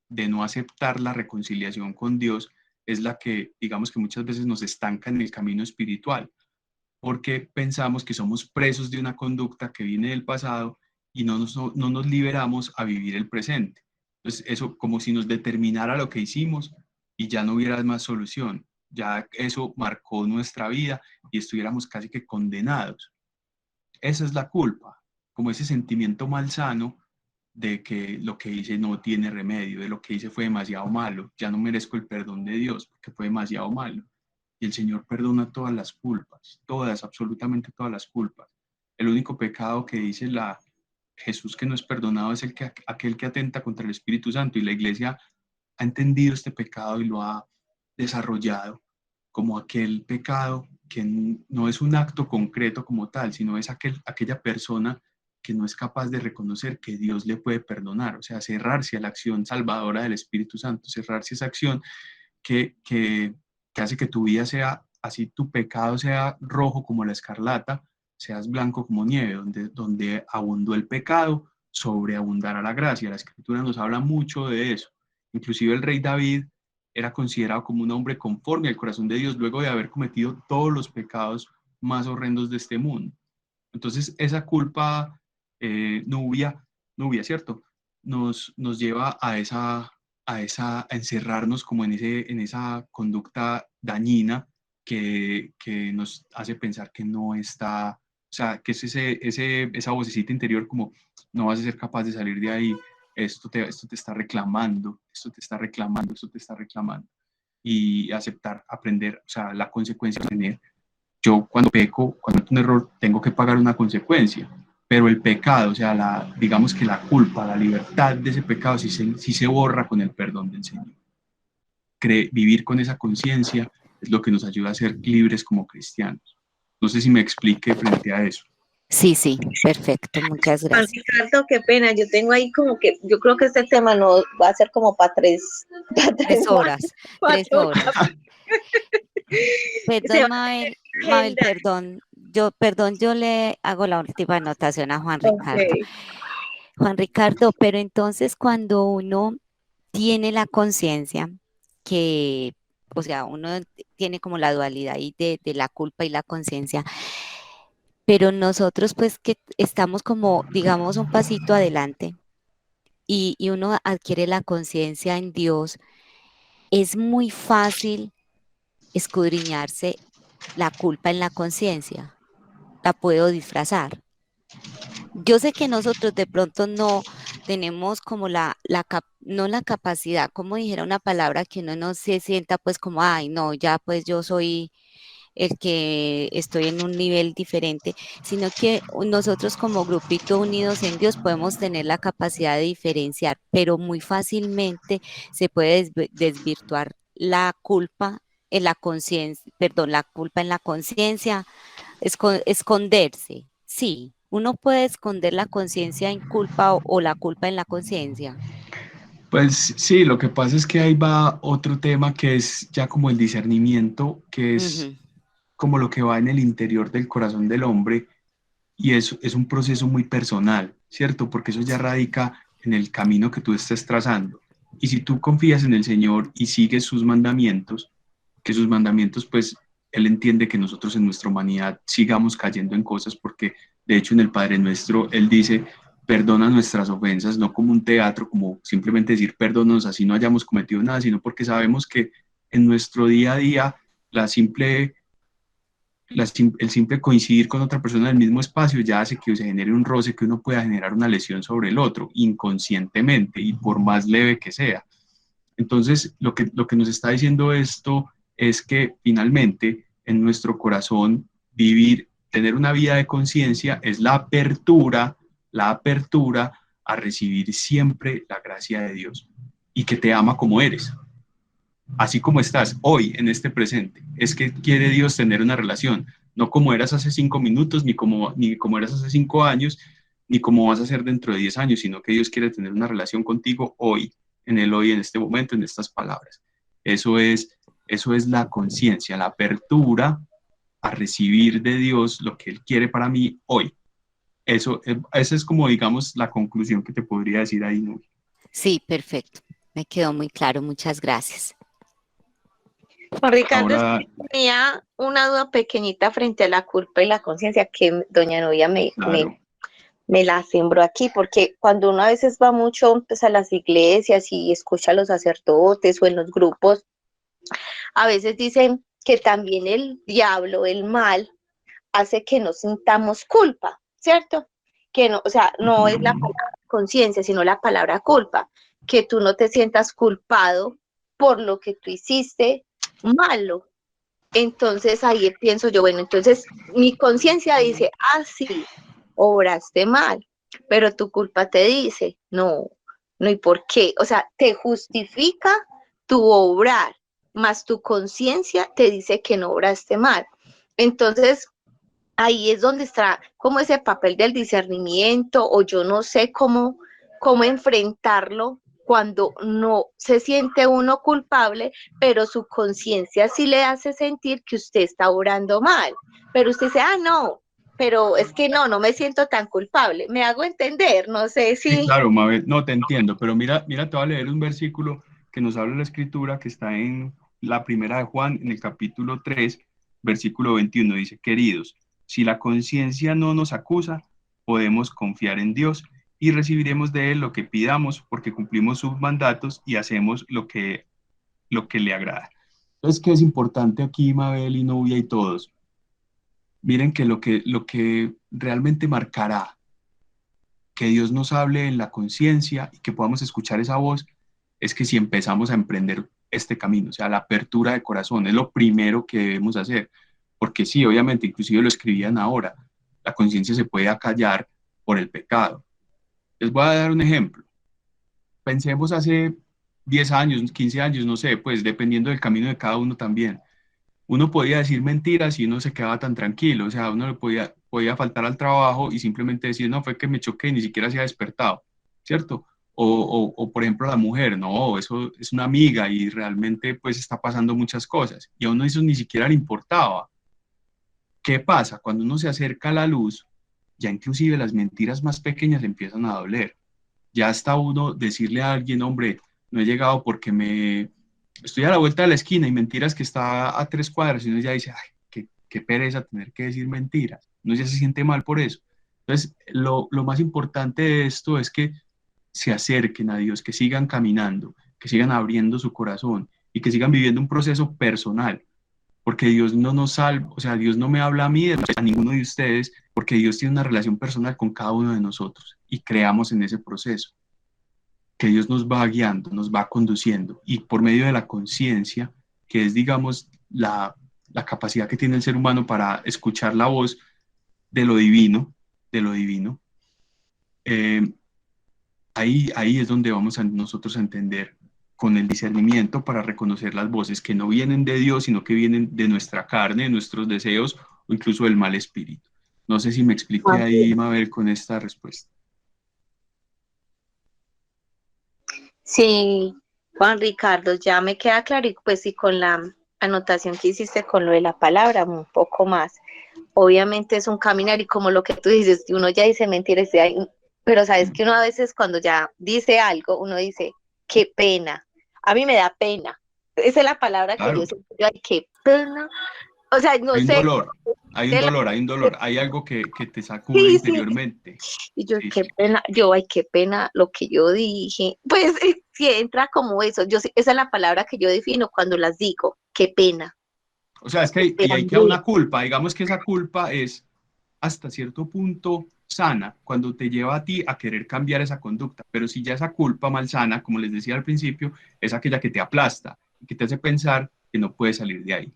de no aceptar la reconciliación con Dios es la que, digamos que muchas veces nos estanca en el camino espiritual, porque pensamos que somos presos de una conducta que viene del pasado y no nos liberamos a vivir el presente. Entonces, eso como si nos determinara lo que hicimos y ya no hubiera más solución. Ya eso marcó nuestra vida y estuviéramos casi que condenados. Esa es la culpa, como ese sentimiento malsano de que lo que hice no tiene remedio, de lo que hice fue demasiado malo, ya no merezco el perdón de Dios porque fue demasiado malo. Y el Señor perdona todas las culpas, todas, absolutamente todas las culpas. El único pecado que dice Jesús que no es perdonado es aquel que atenta contra el Espíritu Santo, y la Iglesia ha entendido este pecado y lo ha desarrollado como aquel pecado que no es un acto concreto como tal, sino es aquella persona que no es capaz de reconocer que Dios le puede perdonar, o sea, cerrarse a la acción salvadora del Espíritu Santo, cerrarse a esa acción que hace que tu vida sea, así tu pecado sea rojo como la escarlata, seas blanco como nieve, donde abundó el pecado, sobreabundará la gracia. La Escritura nos habla mucho de eso. Inclusive el rey David era considerado como un hombre conforme al corazón de Dios luego de haber cometido todos los pecados más horrendos de este mundo. Entonces esa culpa Nubia, ¿cierto? Nos lleva a encerrarnos como en esa conducta dañina que nos hace pensar que no está O sea, que es esa vocecita interior como, no vas a ser capaz de salir de ahí, esto te está reclamando, esto te está reclamando, esto te está reclamando. Y aceptar, aprender, o sea, la consecuencia de tener. Yo cuando peco, cuando cometo un error, tengo que pagar una consecuencia, pero el pecado, o sea, digamos que la culpa, la libertad de ese pecado sí se borra con el perdón del Señor. Vivir con esa conciencia es lo que nos ayuda a ser libres como cristianos. No sé si me explique frente a eso. Sí, sí, perfecto, muchas Juan gracias. Ricardo, qué pena, yo tengo ahí como que, yo creo que este tema no va a ser como para tres 3 horas, 3 4 horas. Se Perdón, va Mabel, a Mabel, agendar. perdón, yo le hago la última anotación a Juan Ricardo. Ok. Juan Ricardo, pero entonces cuando uno tiene la conciencia que, o sea, uno tiene como la dualidad ahí de la culpa y la conciencia, pero nosotros pues que estamos como, digamos, un pasito adelante y uno adquiere la conciencia en Dios, es muy fácil escudriñarse la culpa en la conciencia, la puedo disfrazar. Yo sé que nosotros de pronto no tenemos como no la capacidad, como dijera una palabra, que uno no se sienta pues como, ay, no, ya pues yo soy el que estoy en un nivel diferente, sino que nosotros como grupito unidos en Dios podemos tener la capacidad de diferenciar, pero muy fácilmente se puede desvirtuar la culpa en la conciencia, perdón, la culpa en la conciencia, esconderse. Sí, uno puede esconder la conciencia en culpa o la culpa en la conciencia. Pues sí, lo que pasa es que ahí va otro tema que es ya como el discernimiento, que es como lo que va en el interior del corazón del hombre, y eso es un proceso muy personal, ¿cierto? Porque eso ya radica en el camino que tú estés trazando. Y si tú confías en el Señor y sigues sus mandamientos, que sus mandamientos, pues Él entiende que nosotros en nuestra humanidad sigamos cayendo en cosas, porque de hecho en el Padre Nuestro Él dice, perdona nuestras ofensas, no como un teatro, como simplemente decir perdónanos así no hayamos cometido nada, sino porque sabemos que en nuestro día a día el simple coincidir con otra persona en el mismo espacio ya hace que se genere un roce, que uno pueda generar una lesión sobre el otro inconscientemente y por más leve que sea. Entonces, lo que nos está diciendo esto es que finalmente en nuestro corazón tener una vida de conciencia es la apertura a recibir siempre la gracia de Dios y que te ama como eres, así como estás hoy en este presente. Es que quiere Dios tener una relación, no como eras hace 5 minutos, ni como eras hace 5 años, ni como vas a ser dentro de 10 años, sino que Dios quiere tener una relación contigo hoy, en el hoy, en este momento, en estas palabras. Eso es la conciencia, la apertura a recibir de Dios lo que Él quiere para mí hoy. Esa es como, digamos, la conclusión que te podría decir ahí, ¿no? Sí, perfecto. Me quedó muy claro. Muchas gracias. Juan Ricardo, Ahora, tenía una duda pequeñita frente a la culpa y la conciencia que doña Novia claro. me la sembró aquí, porque cuando uno a veces va mucho pues, a las iglesias y escucha a los sacerdotes o en los grupos, a veces dicen que también el diablo, el mal, hace que no sintamos culpa, ¿cierto? Que no, o sea, no es la palabra conciencia, sino la palabra culpa, que tú no te sientas culpado por lo que tú hiciste malo. Entonces ahí pienso yo, bueno, entonces mi conciencia dice, ah, sí, obraste mal, pero tu culpa te dice, no, no, ¿y por qué? O sea, te justifica tu obrar, más tu conciencia te dice que no obraste mal. Entonces, ahí es donde está como ese papel del discernimiento, o yo no sé cómo enfrentarlo cuando no se siente uno culpable, pero su conciencia sí le hace sentir que usted está obrando mal. Pero usted dice, ah, no, pero es que no me siento tan culpable. Me hago entender, no sé si... Sí, claro, Mabel, no te entiendo, pero mira, te voy a leer un versículo que nos habla la Escritura, que está en la primera de Juan, en el capítulo 3, versículo 21, dice, queridos, si la conciencia no nos acusa, podemos confiar en Dios y recibiremos de Él lo que pidamos, porque cumplimos sus mandatos y hacemos lo que le agrada. Entonces, ¿qué es importante aquí, Mabel y Novia y todos? Miren que lo que realmente marcará que Dios nos hable en la conciencia y que podamos escuchar esa voz, es que si empezamos a emprender este camino, o sea, la apertura de corazón, es lo primero que debemos hacer, porque sí, obviamente, inclusive lo escribían ahora, la conciencia se puede acallar por el pecado. Les voy a dar un ejemplo. Pensemos hace 10 años, 15 años, no sé, pues dependiendo del camino de cada uno también. Uno podía decir mentiras y uno se quedaba tan tranquilo, o sea, uno le podía faltar al trabajo y simplemente decir, no, fue que me choqué y ni siquiera se ha despertado, ¿cierto? O, por ejemplo, la mujer, no, eso es una amiga y realmente pues está pasando muchas cosas y a uno eso ni siquiera le importaba. ¿Qué pasa? Cuando uno se acerca a la luz, ya inclusive las mentiras más pequeñas empiezan a doler. Ya hasta uno decirle a alguien, hombre, no he llegado porque estoy a la vuelta de la esquina y mentiras que está a 3 cuadras y uno ya dice, ay, qué pereza tener que decir mentiras. Uno ya se siente mal por eso. Entonces, lo más importante de esto es que se acerquen a Dios, que sigan caminando, que sigan abriendo su corazón y que sigan viviendo un proceso personal, porque Dios no nos salva, o sea, Dios no me habla a mí, a ninguno de ustedes, porque Dios tiene una relación personal con cada uno de nosotros y creamos en ese proceso, que Dios nos va guiando, nos va conduciendo y por medio de la conciencia, que es, digamos, la capacidad que tiene el ser humano para escuchar la voz de lo divino, ahí es donde vamos nosotros a entender con el discernimiento para reconocer las voces que no vienen de Dios, sino que vienen de nuestra carne, de nuestros deseos o incluso del mal espíritu. No sé si me expliqué ahí, Mabel, con esta respuesta. Sí, Juan Ricardo, ya me queda claro y pues sí, con la anotación que hiciste con lo de la palabra, un poco más. Obviamente es un caminar y como lo que tú dices, uno ya dice mentiras, pero sabes que uno a veces cuando ya dice algo, uno dice, qué pena, a mí me da pena. Esa es la palabra que Claro. yo siento, ay, qué pena. O sea, no Hay un sé. dolor, hay algo que te sacude Sí, interiormente. Y yo, Sí, qué sí. pena, ay, qué pena lo que yo dije. Pues si entra como eso, esa es la palabra que yo defino cuando las digo, qué pena. O sea, es que ahí queda una culpa, digamos que esa culpa es hasta cierto punto sana, cuando te lleva a ti a querer cambiar esa conducta, pero si ya esa culpa malsana, como les decía al principio, es aquella que te aplasta y que te hace pensar que no puedes salir de ahí.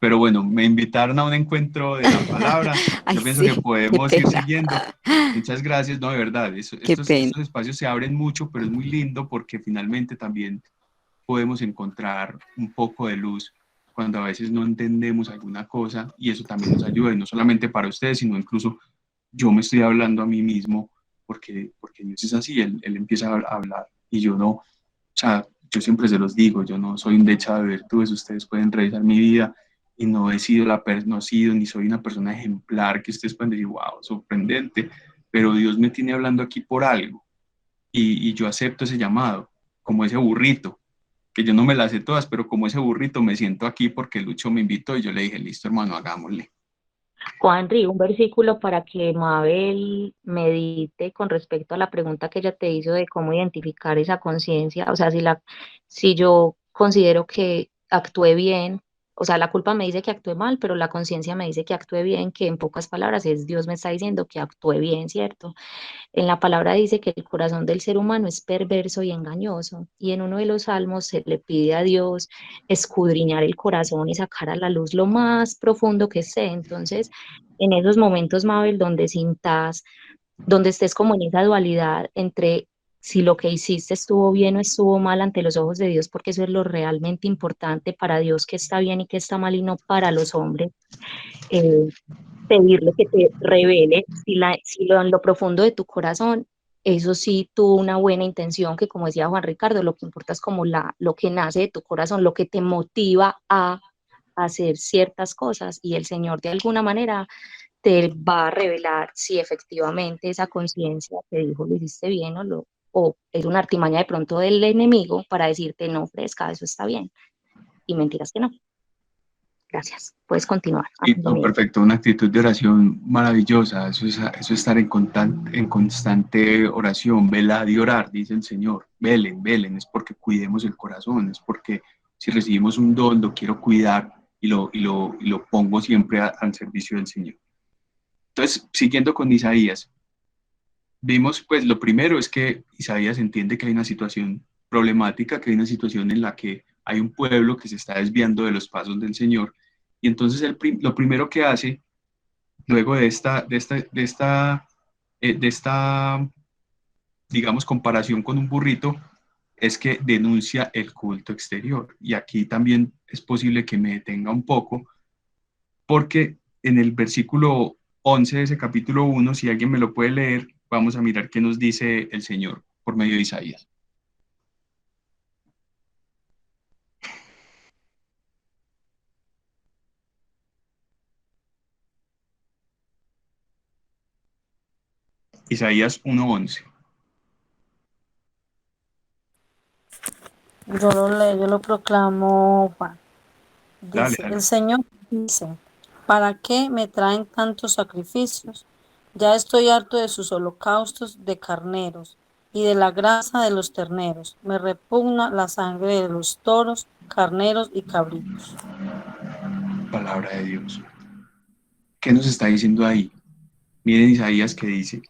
Pero bueno, me invitaron a un encuentro de la palabra, Ay, yo pienso sí, que qué podemos ir pena. siguiendo. Muchas gracias, no, de verdad, Qué pena. estos espacios se abren mucho, pero es muy lindo porque finalmente también podemos encontrar un poco de luz cuando a veces no entendemos alguna cosa y eso también nos ayuda, y no solamente para ustedes, sino incluso yo me estoy hablando a mí mismo porque Dios es así, él empieza a hablar y yo no, o sea, yo siempre se los digo, yo no soy un dechado de virtudes, ustedes pueden revisar mi vida y no he sido no he sido ni soy una persona ejemplar que ustedes pueden decir, wow, sorprendente, pero Dios me tiene hablando aquí por algo y yo acepto ese llamado, como ese burrito, que yo no me las sé todas, pero como ese burrito me siento aquí porque Lucho me invitó y yo le dije, listo hermano, hagámosle. Juanri, un versículo para que Mabel medite con respecto a la pregunta que ella te hizo de cómo identificar esa conciencia, o sea, si yo considero que actué bien, o sea, la culpa me dice que actué mal, pero la conciencia me dice que actué bien, que en pocas palabras es Dios me está diciendo que actué bien, ¿cierto? En la palabra dice que el corazón del ser humano es perverso y engañoso, y en uno de los salmos se le pide a Dios escudriñar el corazón y sacar a la luz lo más profundo que esté. Entonces, en esos momentos, Mabel, donde estés como en esa dualidad entre si lo que hiciste estuvo bien o estuvo mal ante los ojos de Dios, porque eso es lo realmente importante para Dios, que está bien y que está mal, y no para los hombres. Pedirle que te revele si en lo profundo de tu corazón, eso sí tuvo una buena intención, que como decía Juan Ricardo, lo que importa es como lo que nace de tu corazón, lo que te motiva a hacer ciertas cosas, y el Señor de alguna manera te va a revelar si efectivamente esa conciencia te dijo lo hiciste bien o es una artimaña de pronto del enemigo para decirte no, fresca, eso está bien, y mentiras que no. Gracias. Puedes continuar. Sí, no, perfecto, una actitud de oración maravillosa, eso es estar en constante oración, velad y orar, dice el Señor, velen, es porque cuidemos el corazón, es porque si recibimos un don, lo quiero cuidar y lo pongo siempre al servicio del Señor. Entonces, siguiendo con Isaías, vimos, pues lo primero es que Isaías entiende que hay una situación problemática, que hay una situación en la que hay un pueblo que se está desviando de los pasos del Señor, y entonces lo primero que hace, luego de esta, digamos, comparación con un burrito, es que denuncia el culto exterior. Y aquí también es posible que me detenga un poco, porque en el versículo 11 de ese capítulo 1, si alguien me lo puede leer, vamos a mirar qué nos dice el Señor por medio de Isaías. Isaías 1:11. Yo lo leo, yo lo proclamo, Juan. Dale, Dice, dale. el Señor dice, ¿para qué me traen tantos sacrificios? Ya estoy harto de sus holocaustos de carneros y de la grasa de los terneros. Me repugna la sangre de los toros, carneros y cabritos. Palabra de Dios. ¿Qué nos está diciendo ahí? Miren Isaías que dice,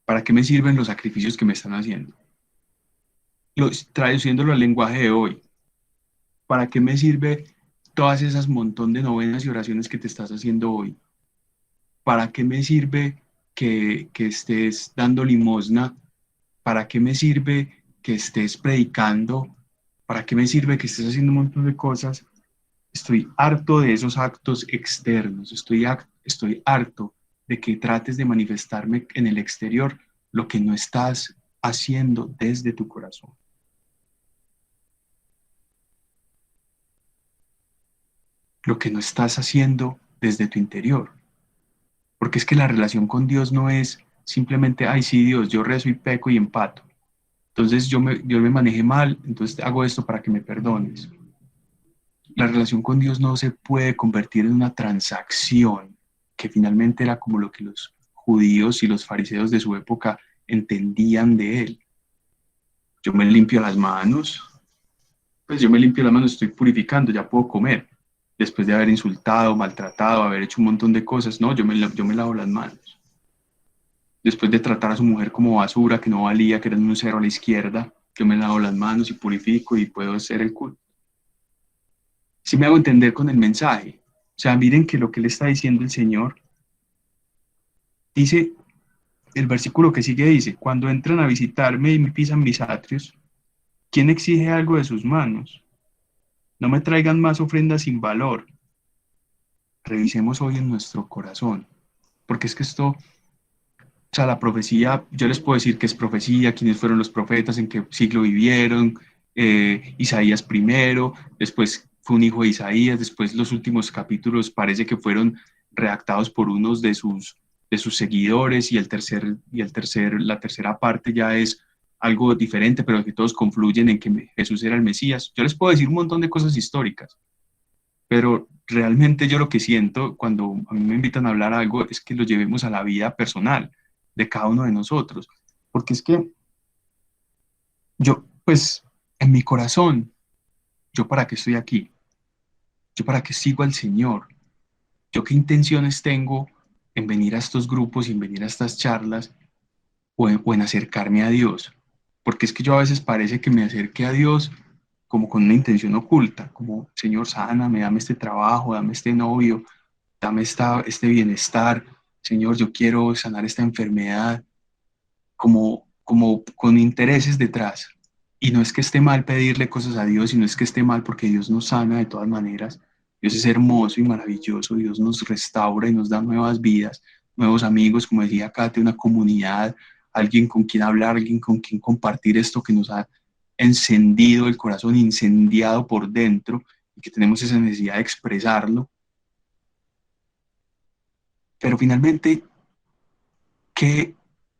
¿para qué me sirven los sacrificios que me están haciendo? Traduciéndolo al lenguaje de hoy, ¿para qué me sirve todas esas montón de novenas y oraciones que te estás haciendo hoy? ¿Para qué me sirve que estés dando limosna? ¿Para qué me sirve que estés predicando? ¿Para qué me sirve que estés haciendo un montón de cosas? Estoy harto de esos actos externos, estoy harto de que trates de manifestarme en el exterior lo que no estás haciendo desde tu corazón. Lo que no estás haciendo desde tu interior. Porque es que la relación con Dios no es simplemente, ay, sí, Dios, yo rezo y peco y empato. Entonces yo me manejé mal, entonces hago esto para que me perdones. La relación con Dios no se puede convertir en una transacción, que finalmente era como lo que los judíos y los fariseos de su época entendían de él. Yo me limpio las manos, estoy purificando, ya puedo comer. Después de haber insultado, maltratado, haber hecho un montón de cosas, no, yo me lavo las manos. Después de tratar a su mujer como basura, que no valía, que era un cero a la izquierda, yo me lavo las manos y purifico y puedo hacer el culto. Si me hago entender con el mensaje. O sea, miren que lo que le está diciendo el Señor, dice, el versículo que sigue dice, cuando entran a visitarme y me pisan mis atrios, ¿quién exige algo de sus manos? No me traigan más ofrendas sin valor. Revisemos hoy en nuestro corazón, porque es que esto, o sea, la profecía, yo les puedo decir que es profecía, quiénes fueron los profetas, en qué siglo vivieron, Isaías primero, después fue un hijo de Isaías, después los últimos capítulos parece que fueron redactados por unos de sus seguidores, y la tercera parte ya es algo diferente, pero que todos confluyen en que Jesús era el Mesías. Yo les puedo decir un montón de cosas históricas, pero realmente yo lo que siento cuando a mí me invitan a hablar algo es que lo llevemos a la vida personal de cada uno de nosotros, porque es que yo, pues, en mi corazón, ¿yo para qué estoy aquí? ¿Yo para qué sigo al Señor? ¿Yo qué intenciones tengo en venir a estos grupos y en venir a estas charlas o en acercarme a Dios? Porque es que yo a veces parece que me acerque a Dios como con una intención oculta, como, Señor, sáname, dame este trabajo, dame este novio, dame este bienestar, Señor, yo quiero sanar esta enfermedad, como con intereses detrás. Y no es que esté mal pedirle cosas a Dios, y no es que esté mal, porque Dios nos sana de todas maneras. Dios es hermoso y maravilloso, Dios nos restaura y nos da nuevas vidas, nuevos amigos, como decía Kate, una comunidad, alguien con quien hablar, alguien con quien compartir esto que nos ha encendido el corazón, incendiado por dentro, y que tenemos esa necesidad de expresarlo. Pero finalmente, ¿qué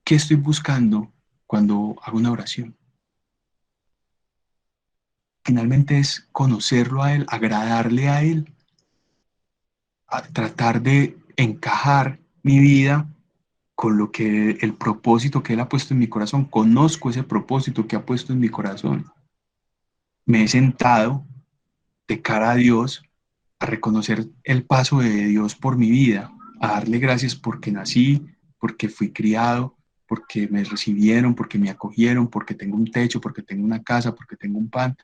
estoy buscando cuando hago una oración? Finalmente es conocerlo a Él, agradarle a Él, a tratar de encajar mi vida con lo que el propósito que Él ha puesto en mi corazón. Conozco ese propósito que ha puesto en mi corazón. Me he sentado de cara a Dios a reconocer el paso de Dios por mi vida, a darle gracias porque nací, porque fui criado, porque me recibieron, porque me acogieron, porque tengo un techo, porque tengo una casa, porque tengo un pan.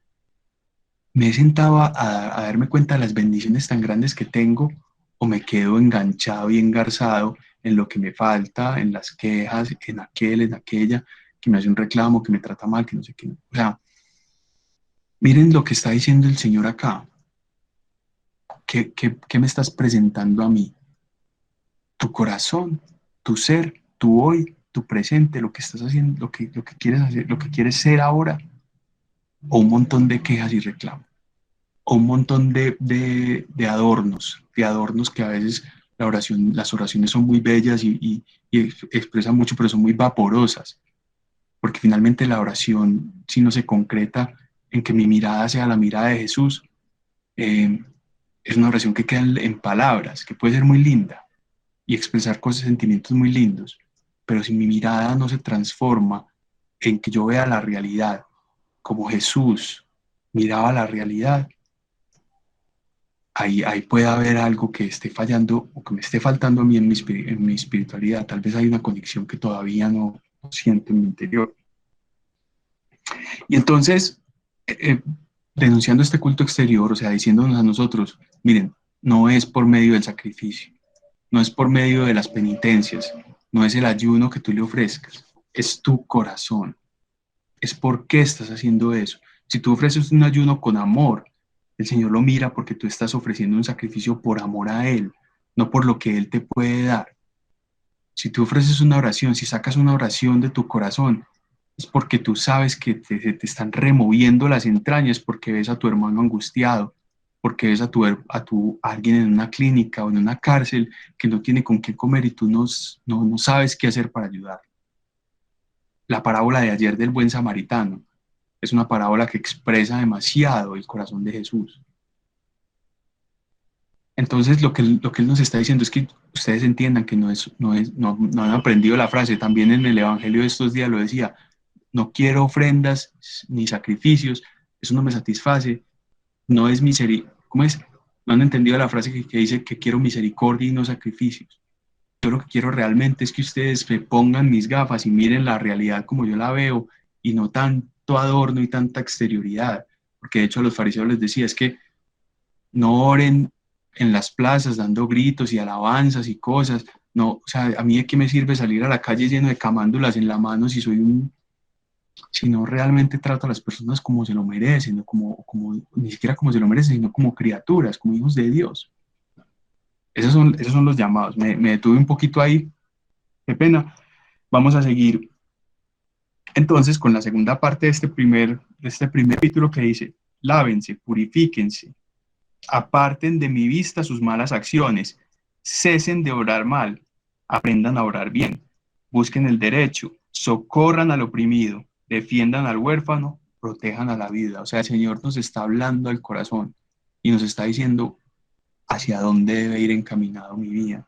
Me he sentado a darme cuenta de las bendiciones tan grandes que tengo, o me quedo enganchado y engarzado en lo que me falta, en las quejas, en aquel, en aquella, que me hace un reclamo, que me trata mal, que no sé qué. O sea, miren lo que está diciendo el Señor acá. ¿Qué me estás presentando a mí? Tu corazón, tu ser, tu hoy, tu presente, lo que estás haciendo, lo que quieres hacer, lo que quieres ser ahora, o un montón de quejas y reclamos, o un montón de adornos que a veces las oraciones son muy bellas y expresan mucho, pero son muy vaporosas, porque finalmente la oración, si no se concreta en que mi mirada sea la mirada de Jesús, es una oración que queda en palabras, que puede ser muy linda y expresar cosas, sentimientos muy lindos, pero si mi mirada no se transforma en que yo vea la realidad como Jesús miraba la realidad, ahí puede haber algo que esté fallando o que me esté faltando a mí en mi espiritualidad. Tal vez hay una conexión que todavía no siento en mi interior. Y entonces, denunciando este culto exterior, o sea, diciéndonos a nosotros, miren, no es por medio del sacrificio, no es por medio de las penitencias, no es el ayuno que tú le ofrezcas, es tu corazón, es por qué estás haciendo eso. Si tú ofreces un ayuno con amor, el Señor lo mira porque tú estás ofreciendo un sacrificio por amor a Él, no por lo que Él te puede dar. Si tú ofreces una oración, si sacas una oración de tu corazón, es porque tú sabes que te están removiendo las entrañas, porque ves a tu hermano angustiado, porque ves a alguien en una clínica o en una cárcel que no tiene con qué comer y tú no sabes qué hacer para ayudar. La parábola de ayer del buen samaritano es una parábola que expresa demasiado el corazón de Jesús. Entonces lo que Él nos está diciendo es que ustedes entiendan que no han aprendido la frase. También en el Evangelio de estos días lo decía: no quiero ofrendas ni sacrificios, eso no me satisface, no es misericordia. ¿Cómo es? No han entendido la frase que dice que quiero misericordia y no sacrificios. Yo lo que quiero realmente es que ustedes me pongan mis gafas y miren la realidad como yo la veo y no tanto adorno y tanta exterioridad. Porque de hecho a los fariseos les decía, es que no oren en las plazas dando gritos y alabanzas y cosas. No, o sea, a mí de qué me sirve salir a la calle lleno de camándulas en la mano si no realmente trato a las personas como se lo merecen, no ni siquiera como se lo merecen, sino como criaturas, como hijos de Dios. Esos son los llamados. Me detuve un poquito ahí, qué pena. Vamos a seguir entonces con la segunda parte de este primer capítulo que dice: lávense, purifíquense, aparten de mi vista sus malas acciones, cesen de orar mal, aprendan a orar bien, busquen el derecho, socorran al oprimido, defiendan al huérfano, protejan a la vida. O sea, el Señor nos está hablando al corazón y nos está diciendo hacia dónde debe ir encaminado mi vida.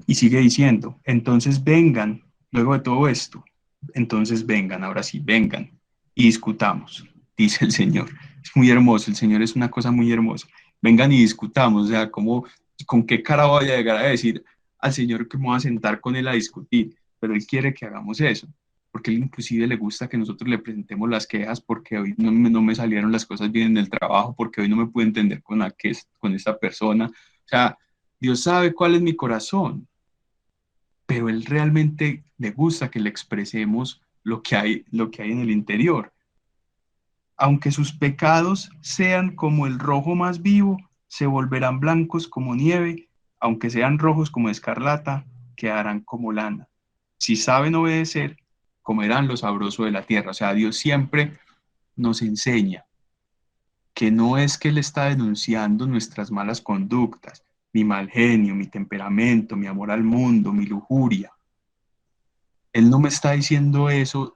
Y sigue diciendo: entonces vengan, luego de todo esto, entonces vengan, ahora sí, vengan y discutamos, dice el Señor. Es muy hermoso, el Señor es una cosa muy hermosa. Vengan y discutamos, o sea, ¿con qué cara voy a llegar a decir al Señor que me voy a sentar con Él a discutir? Pero Él quiere que hagamos eso, porque Él inclusive le gusta que nosotros le presentemos las quejas, porque hoy no me salieron las cosas bien en el trabajo, porque hoy no me pude entender con esta persona. O sea, Dios sabe cuál es mi corazón, pero Él realmente le gusta que le expresemos lo que hay en el interior. Aunque sus pecados sean como el rojo más vivo, se volverán blancos como nieve, aunque sean rojos como escarlata, quedarán como lana. Si saben obedecer, comerán lo sabroso de la tierra. O sea, Dios siempre nos enseña que no es que Él está denunciando nuestras malas conductas, mi mal genio, mi temperamento, mi amor al mundo, mi lujuria. Él no me está diciendo eso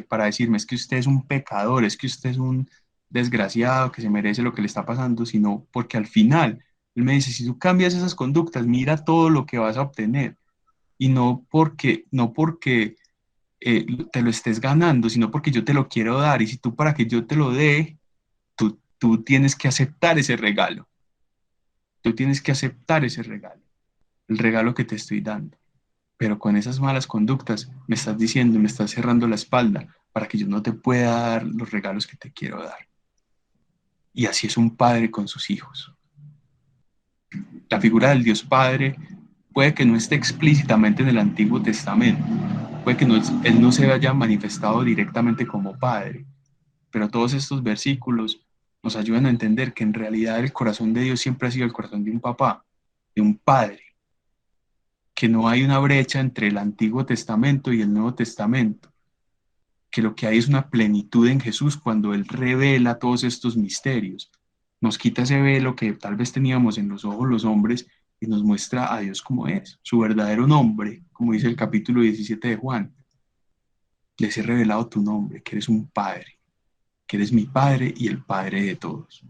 para decirme es que usted es un pecador, es que usted es un desgraciado que se merece lo que le está pasando, sino porque al final Él me dice: si tú cambias esas conductas, mira todo lo que vas a obtener. Y no porque te lo estés ganando, sino porque yo te lo quiero dar. Y si tú, para que yo te lo dé, tú tienes que aceptar ese regalo. Tú tienes que aceptar ese regalo, el regalo que te estoy dando. Pero con esas malas conductas me estás diciendo, me estás cerrando la espalda para que yo no te pueda dar los regalos que te quiero dar. Y así es un padre con sus hijos. La figura del Dios Padre puede que no esté explícitamente en el Antiguo Testamento, puede que Él no se haya manifestado directamente como Padre, pero todos estos versículos nos ayudan a entender que en realidad el corazón de Dios siempre ha sido el corazón de un papá, de un padre, que no hay una brecha entre el Antiguo Testamento y el Nuevo Testamento, que lo que hay es una plenitud en Jesús cuando Él revela todos estos misterios, nos quita ese velo que tal vez teníamos en los ojos los hombres y nos muestra a Dios como es, su verdadero nombre, como dice el capítulo 17 de Juan. Les he revelado tu nombre, que eres un padre, que eres mi padre y el padre de todos.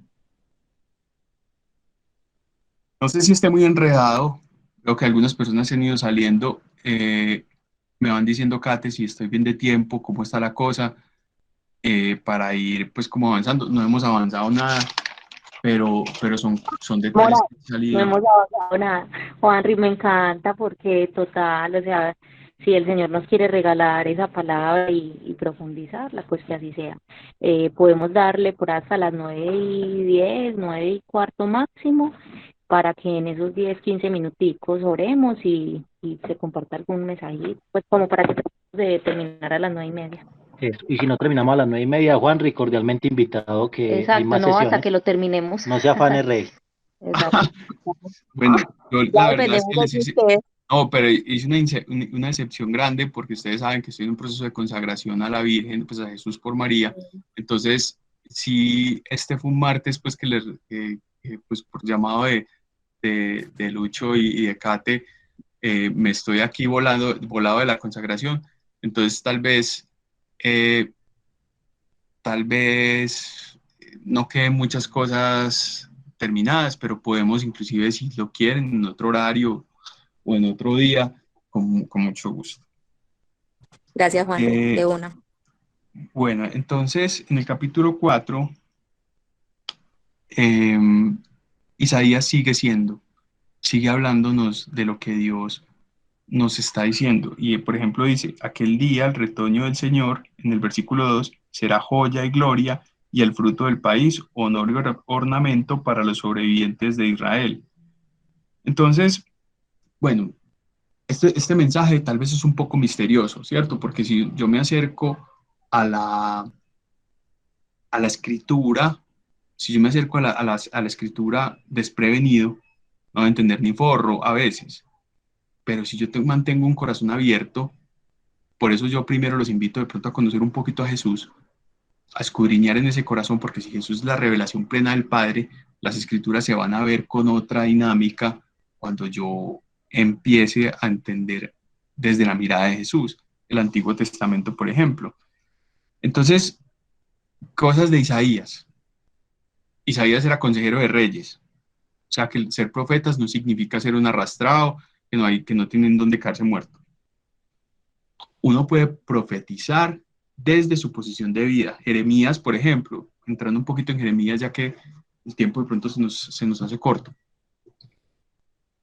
No sé si esté muy enredado, veo que algunas personas han ido saliendo, me van diciendo, Kate, si estoy bien de tiempo, cómo está la cosa, para ir pues como avanzando. No hemos avanzado nada, pero son detalles que han No salido. hemos avanzado nada. Juanri, me encanta porque total, o sea, si el Señor nos quiere regalar esa palabra y profundizarla, pues que así sea. Podemos darle por hasta las 9:10, 9:15 máximo, para que en esos 10, 15 minuticos oremos y se comparta algún mensajito, pues como para que tratemos de terminar a las 9:30. Eso. Y si no terminamos a las 9:30, Juanri, cordialmente invitado que hay Exacto, más no, hasta sesiones. que lo terminemos. No se afane, Rey. Exacto. Bueno, yo Ya la verdad es dependemos que les de hice, ustedes. no, pero hice una excepción grande porque ustedes saben que estoy en un proceso de consagración a la Virgen, pues a Jesús por María. Entonces, si este fue un martes, pues que les, pues por llamado de Lucho y de Kate, me estoy aquí volado de la consagración. Entonces, tal vez no queden muchas cosas terminadas, pero podemos inclusive, si lo quieren, en otro horario o en otro día, con mucho gusto. Gracias, Juan, de una. Bueno, entonces en el capítulo 4, Isaías sigue hablándonos de lo que Dios nos está diciendo. Y por ejemplo dice, aquel día el retoño del Señor, en el versículo 2, será joya y gloria, y el fruto del país, honor y ornamento para los sobrevivientes de Israel. Entonces, bueno, este mensaje tal vez es un poco misterioso, ¿cierto? Porque si yo me acerco a la escritura, si yo me acerco a la escritura desprevenido, no voy a entender ni forro a veces. Pero si yo mantengo un corazón abierto, por eso yo primero los invito de pronto a conocer un poquito a Jesús, a escudriñar en ese corazón, porque si Jesús es la revelación plena del Padre, las escrituras se van a ver con otra dinámica cuando yo empiece a entender desde la mirada de Jesús, el Antiguo Testamento, por ejemplo. Entonces, cosas de Isaías. Isaías era consejero de reyes, o sea que el ser profetas no significa ser un arrastrado, que no tienen dónde caerse muerto. Uno puede profetizar desde su posición de vida. Jeremías, por ejemplo, entrando un poquito en Jeremías, ya que el tiempo de pronto se nos hace corto.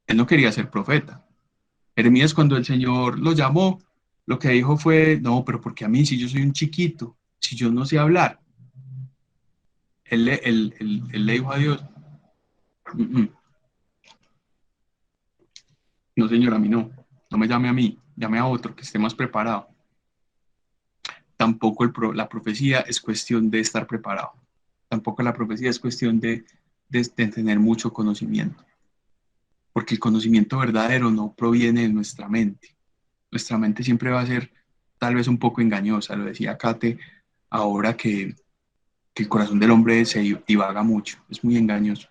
Él no quería ser profeta. Jeremías, cuando el Señor lo llamó, lo que dijo fue, no, pero porque a mí, si yo soy un chiquito, si yo no sé hablar. Él le dijo a Dios, no, Señor, a mí no me llame a mí, llame a otro que esté más preparado. Tampoco la profecía es cuestión de estar preparado. Tampoco la profecía es cuestión de tener mucho conocimiento. Porque el conocimiento verdadero no proviene de nuestra mente. Nuestra mente siempre va a ser tal vez un poco engañosa. Lo decía Kate, ahora que el corazón del hombre se divaga mucho. Es muy engañoso.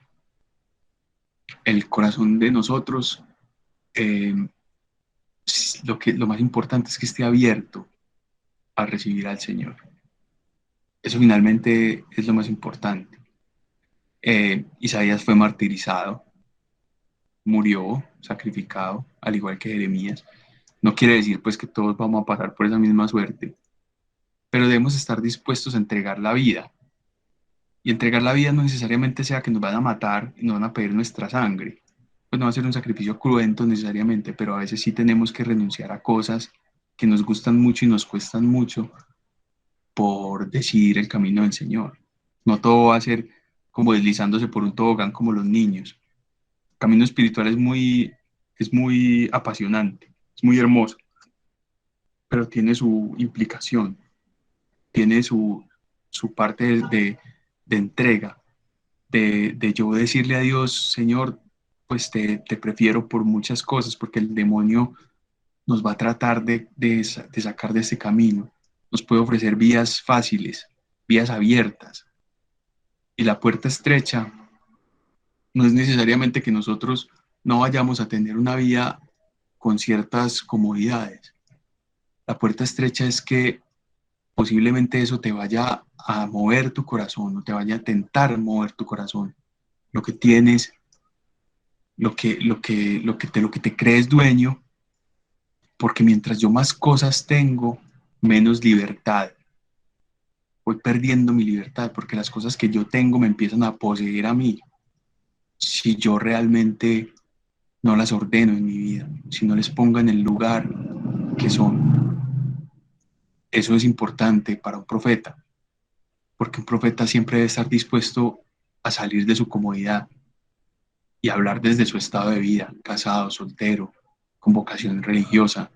El corazón de nosotros, lo más importante es que esté abierto a recibir al Señor. Eso finalmente es lo más importante. Isaías fue martirizado, murió sacrificado, al igual que Jeremías. No quiere decir pues que todos vamos a pasar por esa misma suerte, pero debemos estar dispuestos a entregar la vida. Y entregar la vida no necesariamente sea que nos van a matar y nos van a pedir nuestra sangre. Pues no va a ser un sacrificio cruento necesariamente, pero a veces sí tenemos que renunciar a cosas que nos gustan mucho y nos cuestan mucho por decidir el camino del Señor. No todo va a ser como deslizándose por un tobogán como los niños. El camino espiritual es muy apasionante, es muy hermoso, pero tiene su implicación, tiene su parte de entrega, de yo decirle a Dios, Señor, pues te prefiero por muchas cosas, porque el demonio nos va a tratar de sacar de este camino. Nos puede ofrecer vías fáciles, vías abiertas. Y la puerta estrecha no es necesariamente que nosotros no vayamos a tener una vida con ciertas comodidades. La puerta estrecha es que posiblemente eso te vaya a mover tu corazón, o te vaya a tentar mover tu corazón. Lo que tienes, lo que te crees dueño, porque mientras yo más cosas tengo, menos libertad. Voy perdiendo mi libertad porque las cosas que yo tengo me empiezan a poseer a mí. Si yo realmente no las ordeno en mi vida, si no les pongo en el lugar que son. Eso es importante para un profeta, porque un profeta siempre debe estar dispuesto a salir de su comodidad y hablar desde su estado de vida, casado, soltero, con vocación religiosa,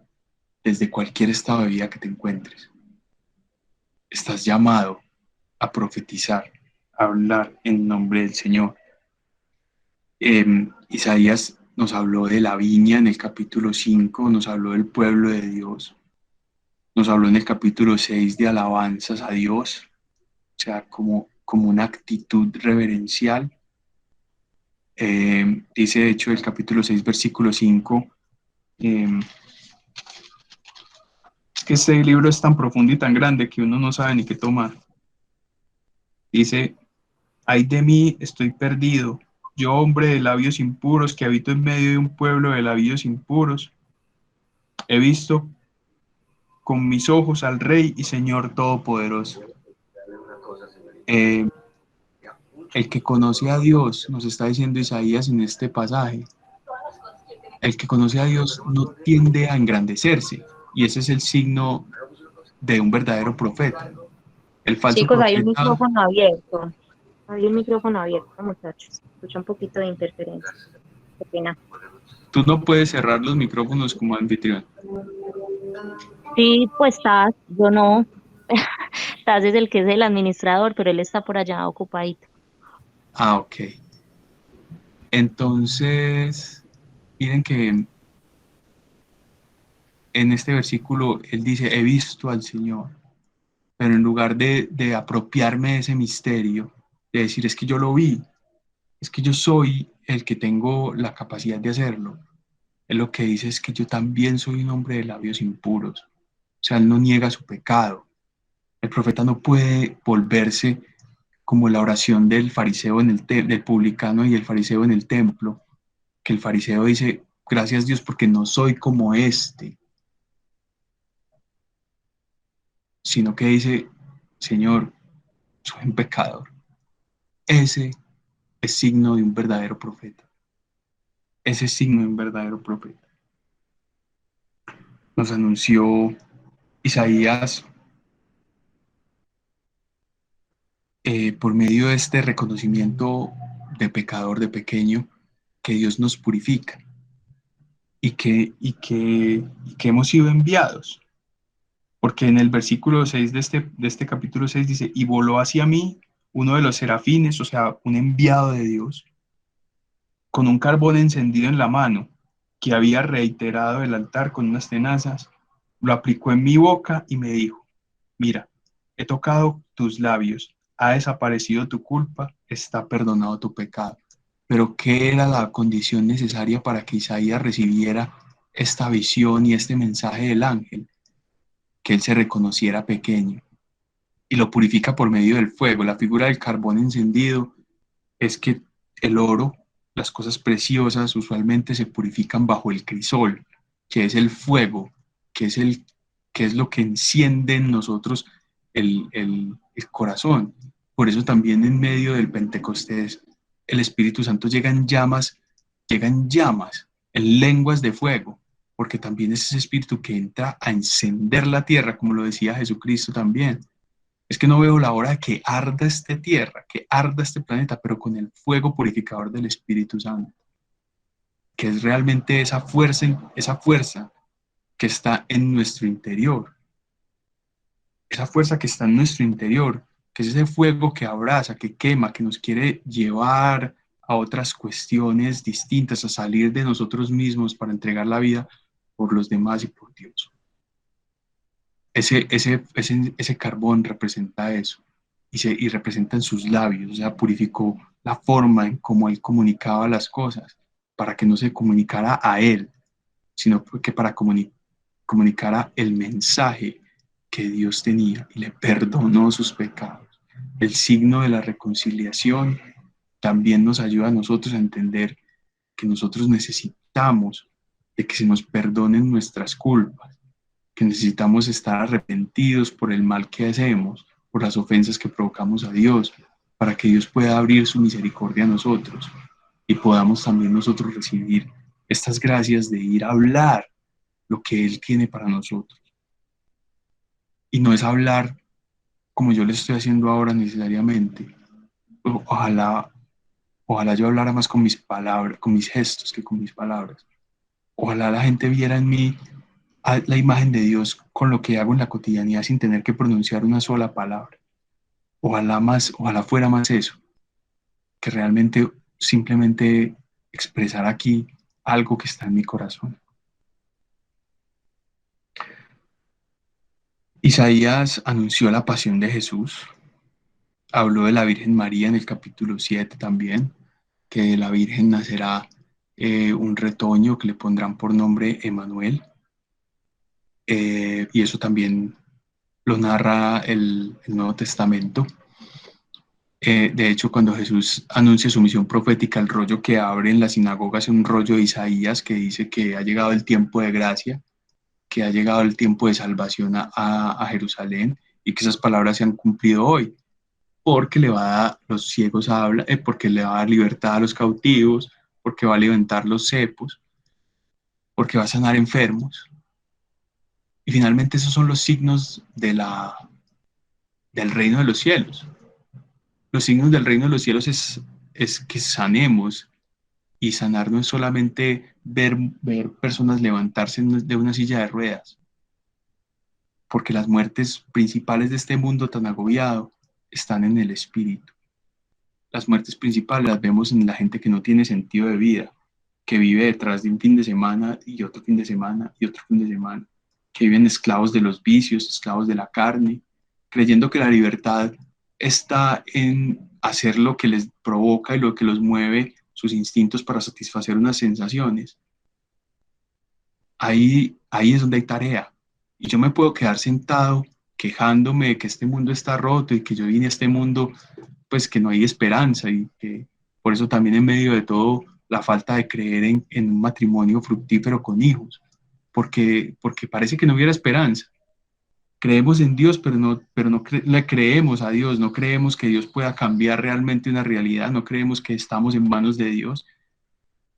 desde cualquier estado de vida que te encuentres. Estás llamado a profetizar, a hablar en nombre del Señor. Isaías nos habló de la viña en el capítulo 5, nos habló del pueblo de Dios, nos habló en el capítulo 6 de alabanzas a Dios, o sea, como una actitud reverencial. Dice, de hecho, el capítulo 6, versículo 5, es que este libro es tan profundo y tan grande que uno no sabe ni qué tomar. Dice, ay de mí, estoy perdido, yo hombre de labios impuros, que habito en medio de un pueblo de labios impuros. He visto con mis ojos al Rey y Señor Todopoderoso. El que conoce a Dios, nos está diciendo Isaías en este pasaje, el que conoce a Dios no tiende a engrandecerse, y ese es el signo de un verdadero profeta. El falso Chicos, hay un profeta, micrófono abierto. Hay un micrófono abierto, muchachos. Escucha un poquito de interferencia. Qué pena. tú no puedes cerrar los micrófonos como anfitrión. Sí, pues estás, yo no. Estás es el que es el administrador, pero él está por allá ocupadito. Ah, ok. Entonces, miren que en este versículo él dice, he visto al Señor, pero en lugar de apropiarme de ese misterio, de decir, es que yo lo vi, es que yo soy el que tengo la capacidad de hacerlo, él lo que dice es que yo también soy un hombre de labios impuros. O sea, él no niega su pecado. El profeta no puede volverse como la oración del fariseo del publicano y el fariseo en el templo, que el fariseo dice, gracias Dios porque no soy como este, sino que dice, Señor, soy un pecador. Ese es signo de un verdadero profeta. Ese es signo de un verdadero profeta. Nos anunció Isaías por medio de este reconocimiento de pecador, de pequeño, que Dios nos purifica y que hemos sido enviados. Porque en el versículo 6 de este capítulo 6 dice, y voló hacia mí uno de los serafines, o sea, un enviado de Dios, con un carbón encendido en la mano, que había reiterado el altar con unas tenazas, lo aplicó en mi boca y me dijo, mira, he tocado tus labios, ha desaparecido tu culpa, está perdonado tu pecado. Pero ¿qué era la condición necesaria para que Isaías recibiera esta visión y este mensaje del ángel? Que él se reconociera pequeño, y lo purifica por medio del fuego. La figura del carbón encendido es que el oro, las cosas preciosas, usualmente se purifican bajo el crisol, que es el fuego, que es lo que enciende en nosotros el corazón. Por eso también en medio del Pentecostés el Espíritu Santo llega en llamas, en lenguas de fuego, porque también es ese Espíritu que entra a encender la tierra, como lo decía Jesucristo también. Es que no veo la hora de que arda esta tierra, que arda este planeta, pero con el fuego purificador del Espíritu Santo, que es realmente esa fuerza que está en nuestro interior, esa fuerza que está en nuestro interior, que es ese fuego que abraza, que quema, que nos quiere llevar a otras cuestiones distintas, a salir de nosotros mismos para entregar la vida por los demás y por Dios. Ese carbón representa eso, y representa en sus labios, o sea, purificó la forma en cómo él comunicaba las cosas, para que no se comunicara a él, sino que para comunicara el mensaje que Dios tenía, y le perdonó sus pecados. El signo de la reconciliación también nos ayuda a nosotros a entender que nosotros necesitamos de que se nos perdonen nuestras culpas, que necesitamos estar arrepentidos por el mal que hacemos, por las ofensas que provocamos a Dios, para que Dios pueda abrir su misericordia a nosotros y podamos también nosotros recibir estas gracias de ir a hablar lo que Él tiene para nosotros. Y no es hablar como yo le estoy haciendo ahora necesariamente. Ojalá yo hablara más con mis palabras, con mis gestos que con mis palabras. Ojalá la gente viera en mí la imagen de Dios con lo que hago en la cotidianidad sin tener que pronunciar una sola palabra. Ojalá fuera más eso, que realmente simplemente expresar aquí algo que está en mi corazón. Isaías anunció la pasión de Jesús, habló de la Virgen María en el capítulo 7 también, que de la Virgen nacerá un retoño que le pondrán por nombre Emmanuel, y eso también lo narra el Nuevo Testamento. De hecho, cuando Jesús anuncia su misión profética, el rollo que abre en la sinagoga es un rollo de Isaías que dice que ha llegado el tiempo de gracia, que ha llegado el tiempo de salvación a Jerusalén, y que esas palabras se han cumplido hoy, porque le va a dar los ciegos porque le va a dar libertad a los cautivos, porque va a levantar los cepos, porque va a sanar enfermos. Y finalmente esos son los signos del reino de los cielos. Los signos del reino de los cielos es que sanemos, y sanar no es solamente ver personas levantarse de una silla de ruedas, porque las muertes principales de este mundo tan agobiado están en el espíritu. Las muertes principales las vemos en la gente que no tiene sentido de vida, que vive detrás de un fin de semana y otro fin de semana y otro fin de semana, que viven esclavos de los vicios, esclavos de la carne, creyendo que la libertad está en hacer lo que les provoca y lo que los mueve sus instintos para satisfacer unas sensaciones. Ahí es donde hay tarea. Y yo me puedo quedar sentado quejándome de que este mundo está roto y que yo vine a este mundo, pues que no hay esperanza, y que por eso también en medio de todo la falta de creer en un matrimonio fructífero con hijos, porque parece que no hubiera esperanza. Creemos en Dios, pero no le creemos a Dios, no creemos que Dios pueda cambiar realmente una realidad, no creemos que estamos en manos de Dios.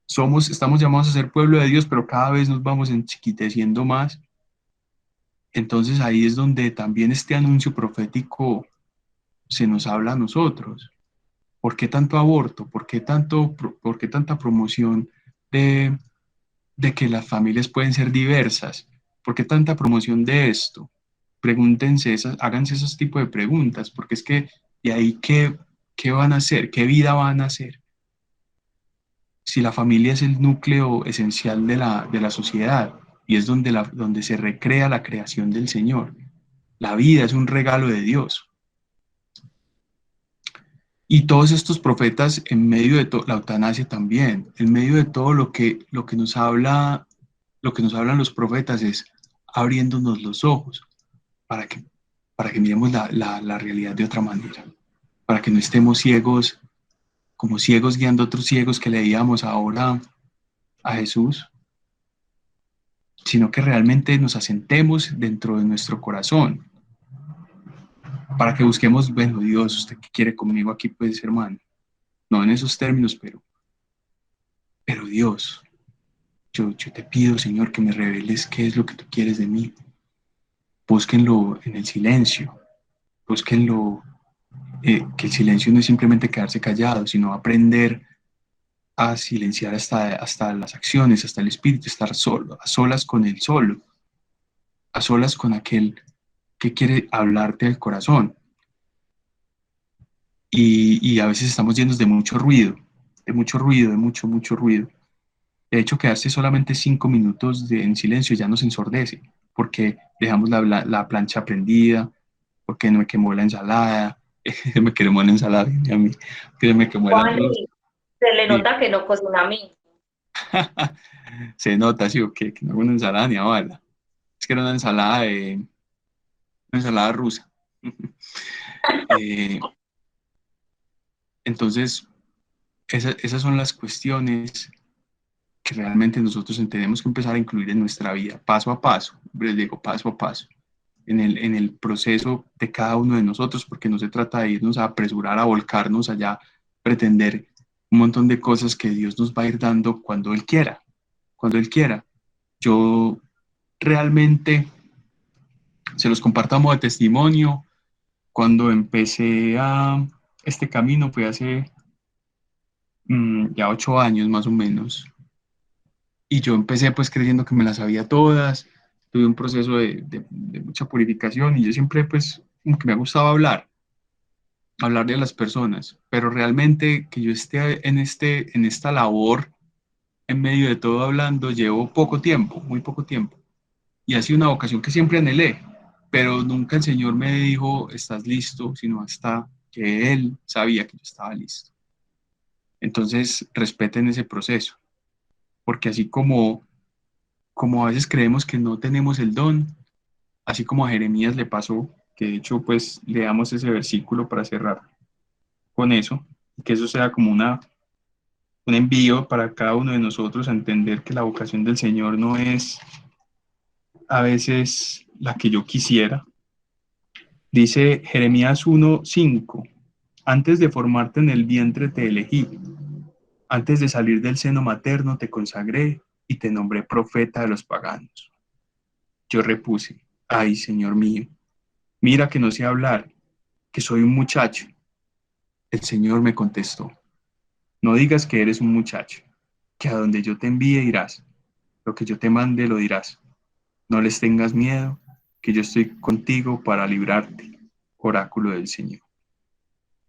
Estamos llamados a ser pueblo de Dios, pero cada vez nos vamos enchiquiteciendo más. Entonces ahí es donde también este anuncio profético se nos habla a nosotros. ¿Por qué tanto aborto? ¿Por qué tanta promoción de que las familias pueden ser diversas? ¿Por qué tanta promoción de esto? Pregúntense háganse esos tipos de preguntas, porque es que de ahí ¿qué van a hacer? ¿Qué vida van a hacer? Si la familia es el núcleo esencial de la sociedad, y es donde se recrea la creación del Señor. La vida es un regalo de Dios. Y todos estos profetas, en medio de la eutanasia también, en medio de todo lo que nos hablan los profetas, es abriéndonos los ojos para que miremos la realidad de otra manera, para que no estemos ciegos, como ciegos guiando a otros ciegos que leíamos ahora a Jesús, sino que realmente nos asentemos dentro de nuestro corazón para que busquemos, bueno, Dios, ¿usted qué quiere conmigo aquí, pues, hermano? No en esos términos, pero Dios, yo te pido, Señor, que me reveles qué es lo que tú quieres de mí. Búsquenlo en el silencio, búsquenlo, que el silencio no es simplemente quedarse callado, sino aprender a silenciar hasta las acciones, hasta el espíritu, estar solo, a solas con el solo, a solas con aquel que quiere hablarte al corazón. Y a veces estamos llenos de mucho ruido, de mucho ruido. De hecho, quedarse solamente 5 minutos en silencio ya nos ensordece, porque dejamos la plancha prendida, porque no me quemó la ensalada, me quemó la ensalada a mí, que me quemó el arroz. Juanri, se le Sí. nota que no cocina a mí. Se nota, sí, o qué, que no hago una ensalada ni a bala. Es que era una ensalada rusa. Eh, entonces, esas son las cuestiones que realmente nosotros tenemos que empezar a incluir en nuestra vida, paso a paso, les digo, paso a paso, en el proceso de cada uno de nosotros, porque no se trata de irnos a apresurar, a volcarnos allá, pretender un montón de cosas que Dios nos va a ir dando cuando Él quiera, cuando Él quiera. Yo realmente se los comparto a modo de testimonio. Cuando empecé este camino fue hace ya 8 años más o menos. Y yo empecé pues creyendo que me las sabía todas. Tuve un proceso de mucha purificación y yo siempre pues como que me ha gustado hablarle a las personas. Pero realmente que yo esté en esta labor, en medio de todo hablando, llevo poco tiempo, muy poco tiempo. Y ha sido una vocación que siempre anhelé, pero nunca el Señor me dijo, estás listo, sino hasta que Él sabía que yo estaba listo. Entonces, respeten ese proceso, porque así como a veces creemos que no tenemos el don, así como a Jeremías le pasó, que de hecho, pues, leamos ese versículo para cerrar con eso, y que eso sea como un envío para cada uno de nosotros a entender que la vocación del Señor no es a veces la que yo quisiera. Dice Jeremías 1:5, antes de formarte en el vientre te elegí, antes de salir del seno materno te consagré y te nombré profeta de los paganos. Yo repuse, ay, Señor mío, mira que no sé hablar, que soy un muchacho. El Señor me contestó, no digas que eres un muchacho, que a donde yo te envíe irás, lo que yo te mande lo dirás. No les tengas miedo, que yo estoy contigo para librarte, oráculo del Señor.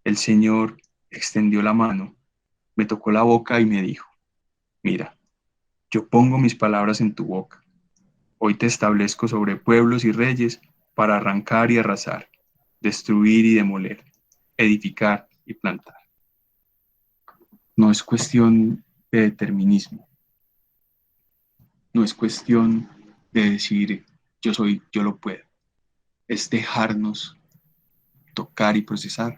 El Señor extendió la mano, me tocó la boca y me dijo, mira, yo pongo mis palabras en tu boca. Hoy te establezco sobre pueblos y reyes para arrancar y arrasar, destruir y demoler, edificar y plantar. No es cuestión de determinismo, no es cuestión de decir yo lo puedo. Es dejarnos tocar y procesar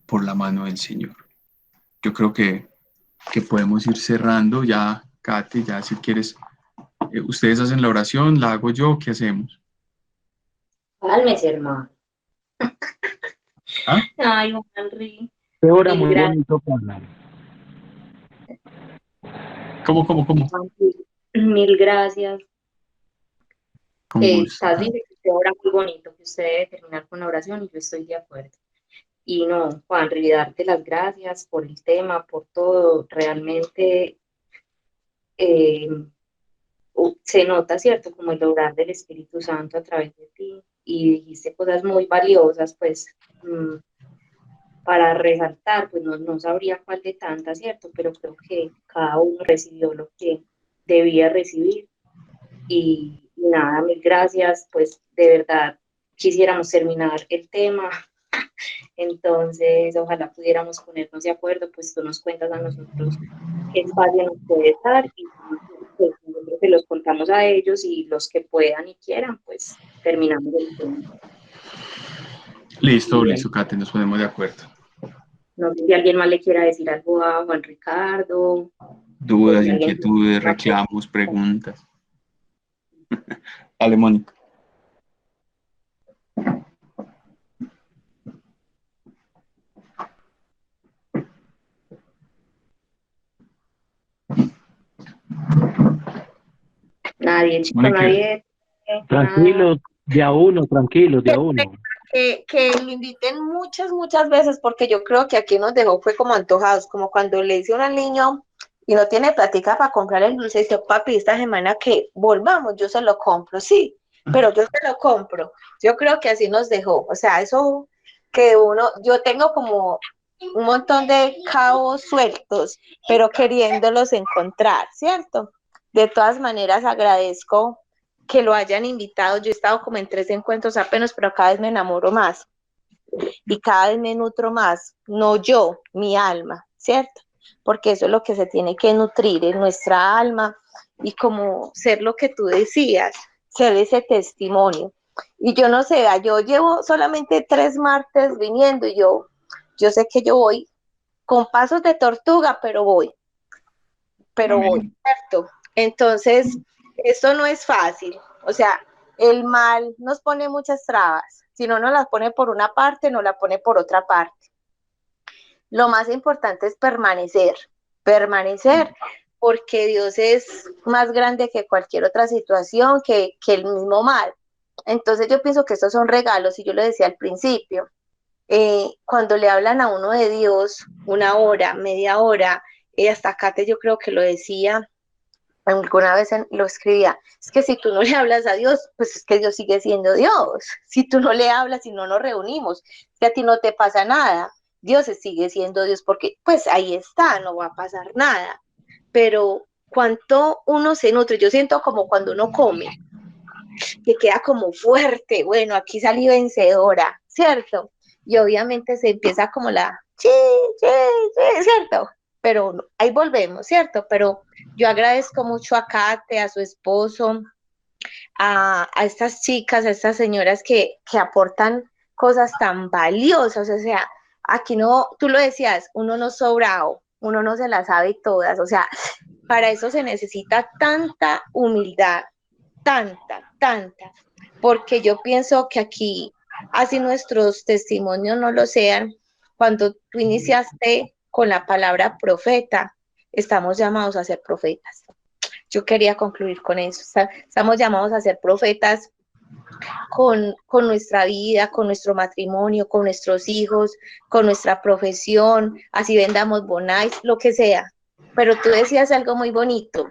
por la mano del Señor. Yo creo que podemos ir cerrando ya, Kate, ya si quieres, ustedes hacen la oración, la hago yo, ¿qué hacemos? Cálmese, hermano. ¿Ah? Ay, Henry. Qué hora Mil muy gracias. bonito, Carla. ¿Cómo? Mil gracias. Con gusto. Estás diciendo que ahora muy bonito, que usted debe terminar con la oración y yo estoy de acuerdo. Y no, Juanri, darte las gracias por el tema, por todo. Realmente se nota, ¿cierto? Como el obrar del Espíritu Santo a través de ti. Y dijiste cosas muy valiosas, pues, para resaltar, pues no sabría cuál de tantas, ¿cierto? Pero creo que cada uno recibió lo que debía recibir. Y nada, mil gracias, pues de verdad quisiéramos terminar el tema, entonces ojalá pudiéramos ponernos de acuerdo, pues tú nos cuentas a nosotros qué espacio nos puede dar y pues, nosotros se los contamos a ellos y los que puedan y quieran, pues terminamos el tema. Listo, Bien. Kate, nos ponemos de acuerdo. No sé si alguien más le quiera decir algo a Juan Ricardo. Dudas, Si alguien... inquietudes, reclamos, preguntas. Dale, Mónica. nadie, chicos, Mónica, nadie. Nada. Tranquilos, tranquilos, de a uno. Que lo inviten muchas veces, porque yo creo que aquí nos dejó fue como antojados, como cuando le dice uno al niño y no tiene plática para comprar el dulce, y dice, papi, esta semana que volvamos, yo se lo compro, sí, pero yo se lo compro. Yo creo que así nos dejó, o sea, eso que uno, yo tengo como un montón de cabos sueltos, pero queriéndolos encontrar, ¿cierto? De todas maneras, agradezco que lo hayan invitado. Yo he estado como en 3 encuentros apenas, pero cada vez me enamoro más y cada vez me nutro más, no yo, mi alma, ¿cierto? Porque eso es lo que se tiene que nutrir en nuestra alma y como ser lo que tú decías, ser ese testimonio. Y yo no sé, yo llevo solamente 3 martes viniendo y yo sé que yo voy con pasos de tortuga, pero voy, ¿cierto? Entonces, esto no es fácil, o sea, el mal nos pone muchas trabas, si no nos las pone por una parte, nos la pone por otra parte. Lo más importante es permanecer, porque Dios es más grande que cualquier otra situación, que el mismo mal. Entonces yo pienso que estos son regalos, y yo lo decía al principio, cuando le hablan a uno de Dios, 1 hora, media hora, hasta Kate yo creo que lo decía, alguna vez lo escribía, es que si tú no le hablas a Dios, pues es que Dios sigue siendo Dios. Si tú no le hablas y no nos reunimos, que a ti no te pasa nada, Dios sigue siendo Dios, porque pues ahí está, no va a pasar nada. Pero cuánto uno se nutre, yo siento como cuando uno come, que queda como fuerte, bueno, aquí salí vencedora, ¿cierto? Y obviamente se empieza como sí, ¿cierto? Pero ahí volvemos, ¿cierto? Pero yo agradezco mucho a Kate, a su esposo, a estas chicas, a estas señoras que aportan cosas tan valiosas, o sea, aquí no, tú lo decías, uno no sobrado, uno no se las sabe todas, o sea, para eso se necesita tanta humildad, tanta, porque yo pienso que aquí, así nuestros testimonios no lo sean, cuando tú iniciaste con la palabra profeta, estamos llamados a ser profetas. Yo quería concluir con eso, estamos llamados a ser profetas con nuestra vida, con nuestro matrimonio, con nuestros hijos, con nuestra profesión, así vendamos bonais, lo que sea. Pero tú decías algo muy bonito,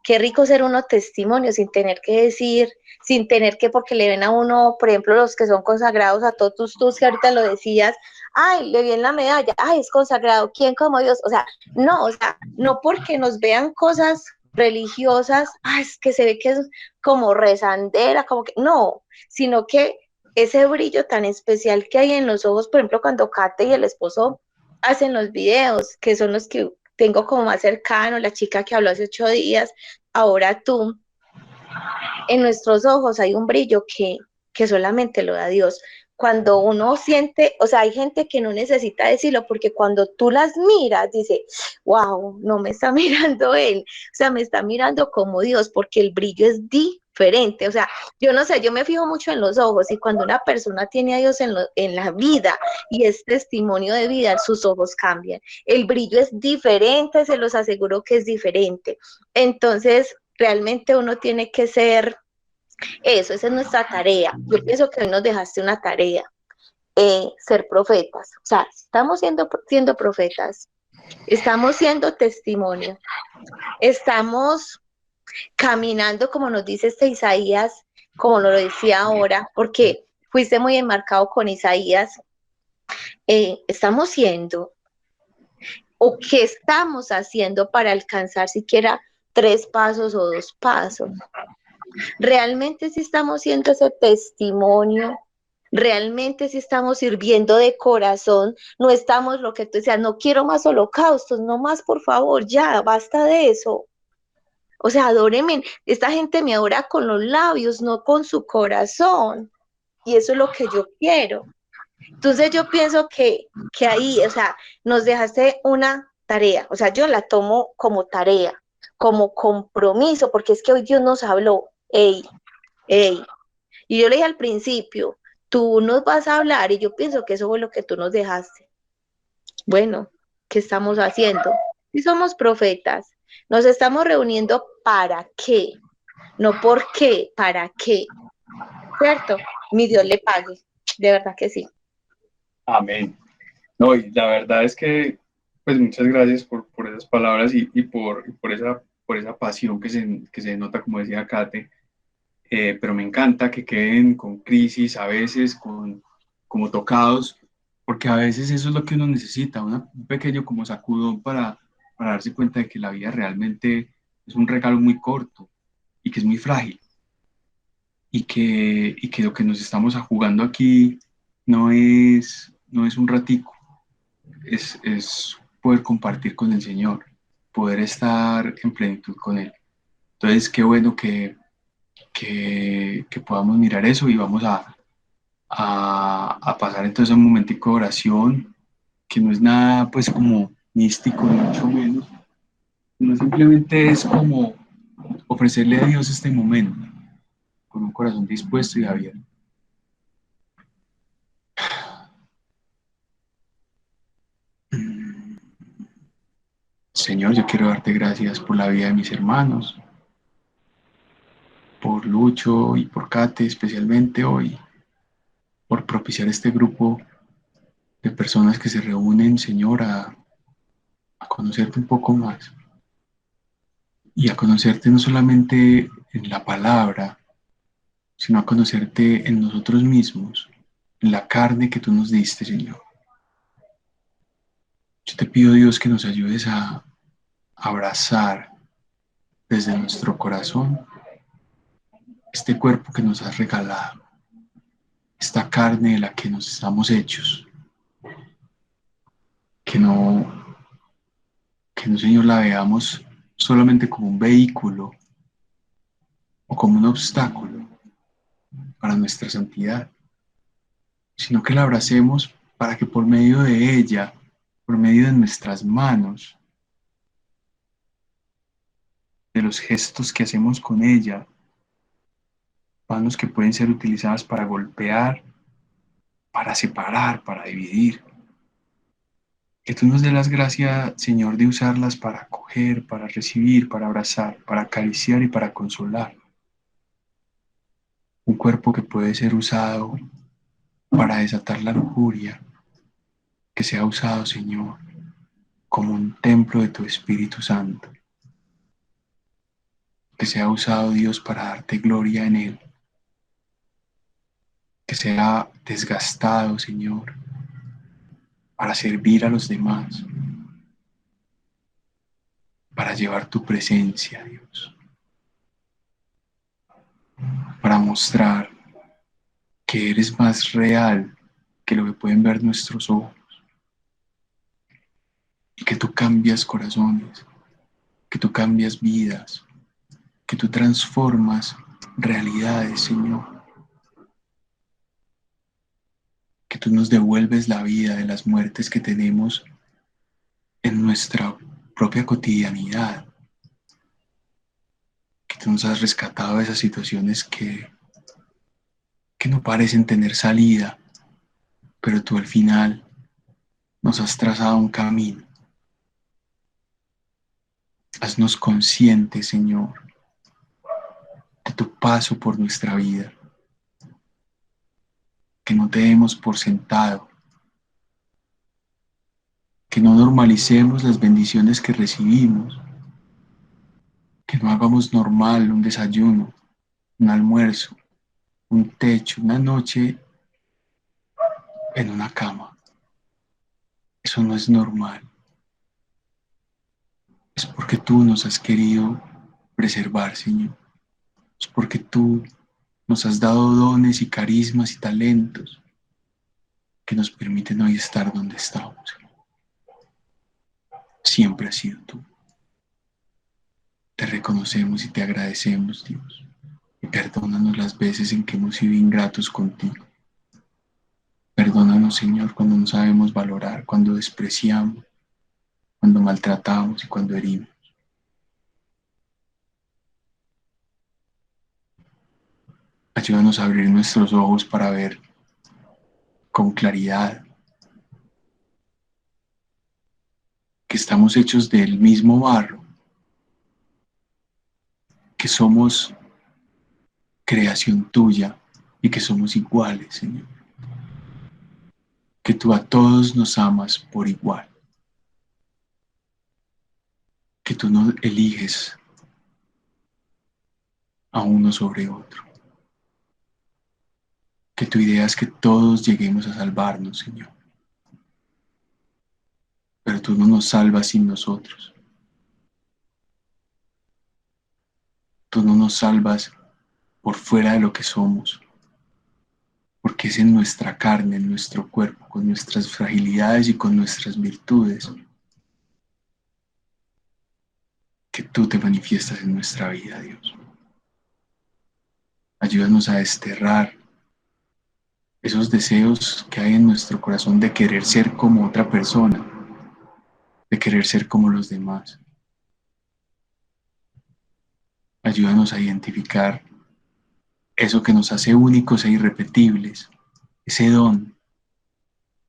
qué rico ser uno testimonio sin tener que decir, sin tener que, porque le ven a uno, por ejemplo, los que son consagrados a todos tú que ahorita lo decías, ay, le vi la medalla, ay, es consagrado, ¿quién como Dios? O sea, no porque nos vean cosas religiosas, ay, es que se ve que es como rezandera, como que, no, sino que ese brillo tan especial que hay en los ojos, por ejemplo, cuando Kate y el esposo hacen los videos, que son los que tengo como más cercano, la chica que habló hace 8 días, ahora tú, en nuestros ojos hay un brillo que solamente lo da Dios. Cuando uno siente, o sea, hay gente que no necesita decirlo, porque cuando tú las miras, dice, wow, no me está mirando él, o sea, me está mirando como Dios, porque el brillo es diferente, o sea, yo no sé, yo me fijo mucho en los ojos, y cuando una persona tiene a Dios en la vida, y es testimonio de vida, sus ojos cambian, el brillo es diferente, se los aseguro que es diferente. Entonces, realmente uno tiene que ser eso, esa es nuestra tarea. Yo pienso que hoy nos dejaste una tarea, ser profetas. O sea, estamos siendo profetas, estamos siendo testimonio, estamos caminando como nos dice este Isaías, como nos lo decía ahora, porque fuiste muy enmarcado con Isaías. Estamos siendo, o qué estamos haciendo para alcanzar siquiera 3 pasos o 2 pasos. Realmente sí estamos siendo ese testimonio, realmente sí estamos sirviendo de corazón, no estamos lo que tú decías, no quiero más holocaustos, no más, por favor, ya, basta de eso. O sea, adórenme, esta gente me adora con los labios, no con su corazón, y eso es lo que yo quiero. Entonces yo pienso que ahí, o sea, nos dejaste una tarea, o sea, yo la tomo como tarea, como compromiso, porque es que hoy Dios nos habló, y yo le dije al principio, tú nos vas a hablar, y yo pienso que eso fue lo que tú nos dejaste. Bueno, ¿qué estamos haciendo? Si somos profetas, nos estamos reuniendo, ¿para qué? no por qué, para qué, ¿cierto? Mi Dios le pague, de verdad que sí. Amén. No, y la verdad es que, pues muchas gracias por esas palabras y por esa pasión que se denota, como decía Kate. Pero me encanta que queden con crisis, a veces como tocados, porque a veces eso es lo que uno necesita, un pequeño como sacudón para darse cuenta de que la vida realmente es un regalo muy corto y que es muy frágil y que lo que nos estamos jugando aquí no es un ratico, es poder compartir con el Señor, poder estar en plenitud con Él. Entonces, qué bueno que podamos mirar eso y vamos a pasar entonces un momentico de oración, que no es nada pues como místico, ni mucho menos, sino simplemente es como ofrecerle a Dios este momento, con un corazón dispuesto y abierto. Señor, yo quiero darte gracias por la vida de mis hermanos, por Lucho y por Kate especialmente hoy, por propiciar este grupo de personas que se reúnen, Señor, a conocerte un poco más y a conocerte no solamente en la palabra, sino a conocerte en nosotros mismos, en la carne que tú nos diste, Señor. Yo te pido, Dios, que nos ayudes a abrazar desde nuestro corazón este cuerpo que nos has regalado, esta carne de la que nos estamos hechos, que no, Señor, la veamos solamente como un vehículo o como un obstáculo para nuestra santidad, sino que la abracemos para que por medio de ella, por medio de nuestras manos, de los gestos que hacemos con ella, manos que pueden ser utilizadas para golpear, para separar, para dividir. Que tú nos des las gracias, Señor, de usarlas para acoger, para recibir, para abrazar, para acariciar y para consolar. Un cuerpo que puede ser usado para desatar la lujuria, que sea usado, Señor, como un templo de tu Espíritu Santo. Que sea usado, Dios, para darte gloria en él. Que sea desgastado, Señor, para servir a los demás, para llevar tu presencia, Dios, para mostrar que eres más real que lo que pueden ver nuestros ojos y que tú cambias corazones, que tú cambias vidas, que tú transformas realidades, Señor, que tú nos devuelves la vida de las muertes que tenemos en nuestra propia cotidianidad, que tú nos has rescatado de esas situaciones que no parecen tener salida, pero tú al final nos has trazado un camino. Haznos conscientes, Señor, de tu paso por nuestra vida, que no te demos por sentado, que no normalicemos las bendiciones que recibimos, que no hagamos normal un desayuno, un almuerzo, un techo, una noche en una cama. Eso no es normal. Es porque tú nos has querido preservar, Señor. Es porque tú nos has dado dones y carismas y talentos que nos permiten hoy estar donde estamos. Siempre has sido tú. Te reconocemos y te agradecemos, Dios. Y perdónanos las veces en que hemos sido ingratos contigo. Perdónanos, Señor, cuando no sabemos valorar, cuando despreciamos, cuando maltratamos y cuando herimos. Ayúdanos a abrir nuestros ojos para ver con claridad que estamos hechos del mismo barro, que somos creación tuya y que somos iguales, Señor. Que tú a todos nos amas por igual. Que tú no eliges a uno sobre otro. Que tu idea es que todos lleguemos a salvarnos, Señor. Pero tú no nos salvas sin nosotros. Tú no nos salvas por fuera de lo que somos, porque es en nuestra carne, en nuestro cuerpo, con nuestras fragilidades y con nuestras virtudes, que tú te manifiestas en nuestra vida, Dios. Ayúdanos a desterrar esos deseos que hay en nuestro corazón de querer ser como otra persona, de querer ser como los demás. Ayúdanos a identificar eso que nos hace únicos e irrepetibles, ese don,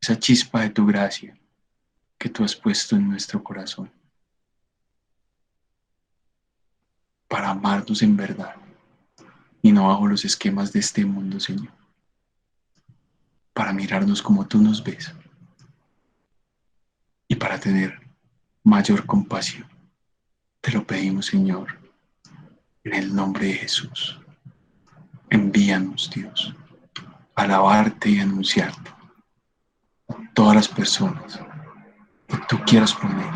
esa chispa de tu gracia que tú has puesto en nuestro corazón, para amarnos en verdad y no bajo los esquemas de este mundo, Señor, para mirarnos como tú nos ves y para tener mayor compasión. Te lo pedimos, Señor, en el nombre de Jesús. Envíanos, Dios, a alabarte y anunciarte a todas las personas que tú quieras poner.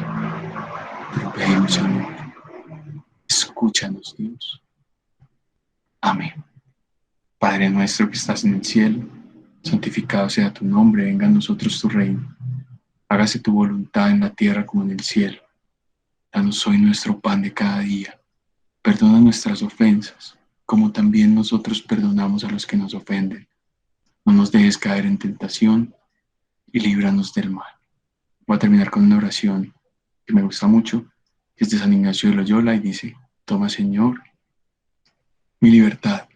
Te lo pedimos, Señor. Escúchanos, Dios. Amén. Padre nuestro que estás en el cielo, santificado sea tu nombre, venga a nosotros tu reino. Hágase tu voluntad en la tierra como en el cielo. Danos hoy nuestro pan de cada día. Perdona nuestras ofensas, como también nosotros perdonamos a los que nos ofenden. No nos dejes caer en tentación y líbranos del mal. Voy a terminar con una oración que me gusta mucho, que es de San Ignacio de Loyola y dice: toma, Señor, mi libertad,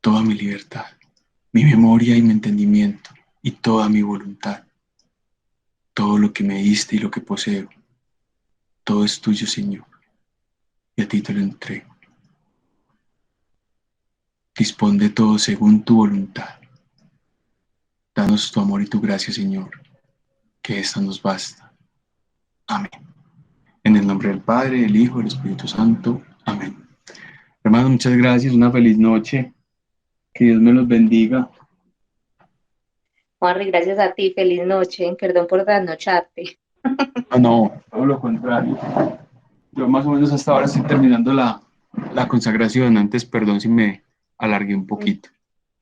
toda mi libertad, mi memoria y mi entendimiento y toda mi voluntad. Todo lo que me diste y lo que poseo, todo es tuyo, Señor, y a ti te lo entrego. Dispón de todo según tu voluntad. Danos tu amor y tu gracia, Señor, que esta nos basta. Amén. En el nombre del Padre, del Hijo y del Espíritu Santo. Amén. Hermanos, muchas gracias, una feliz noche. Que Dios me los bendiga. Juanri, gracias a ti, feliz noche, perdón por trasnocharte. No, todo lo contrario. Yo más o menos hasta ahora estoy terminando la consagración. Antes, perdón si me alargué un poquito.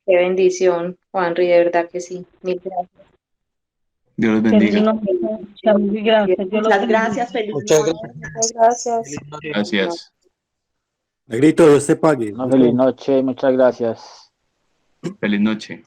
Qué bendición, Juanri, de verdad que sí. Mil gracias. Dios los bendiga. Muchas gracias, feliz Muchas noche. gracias. Muchas gracias. Gracias. Negrito, Dios te pague. Una feliz noche, muchas gracias. Feliz noche.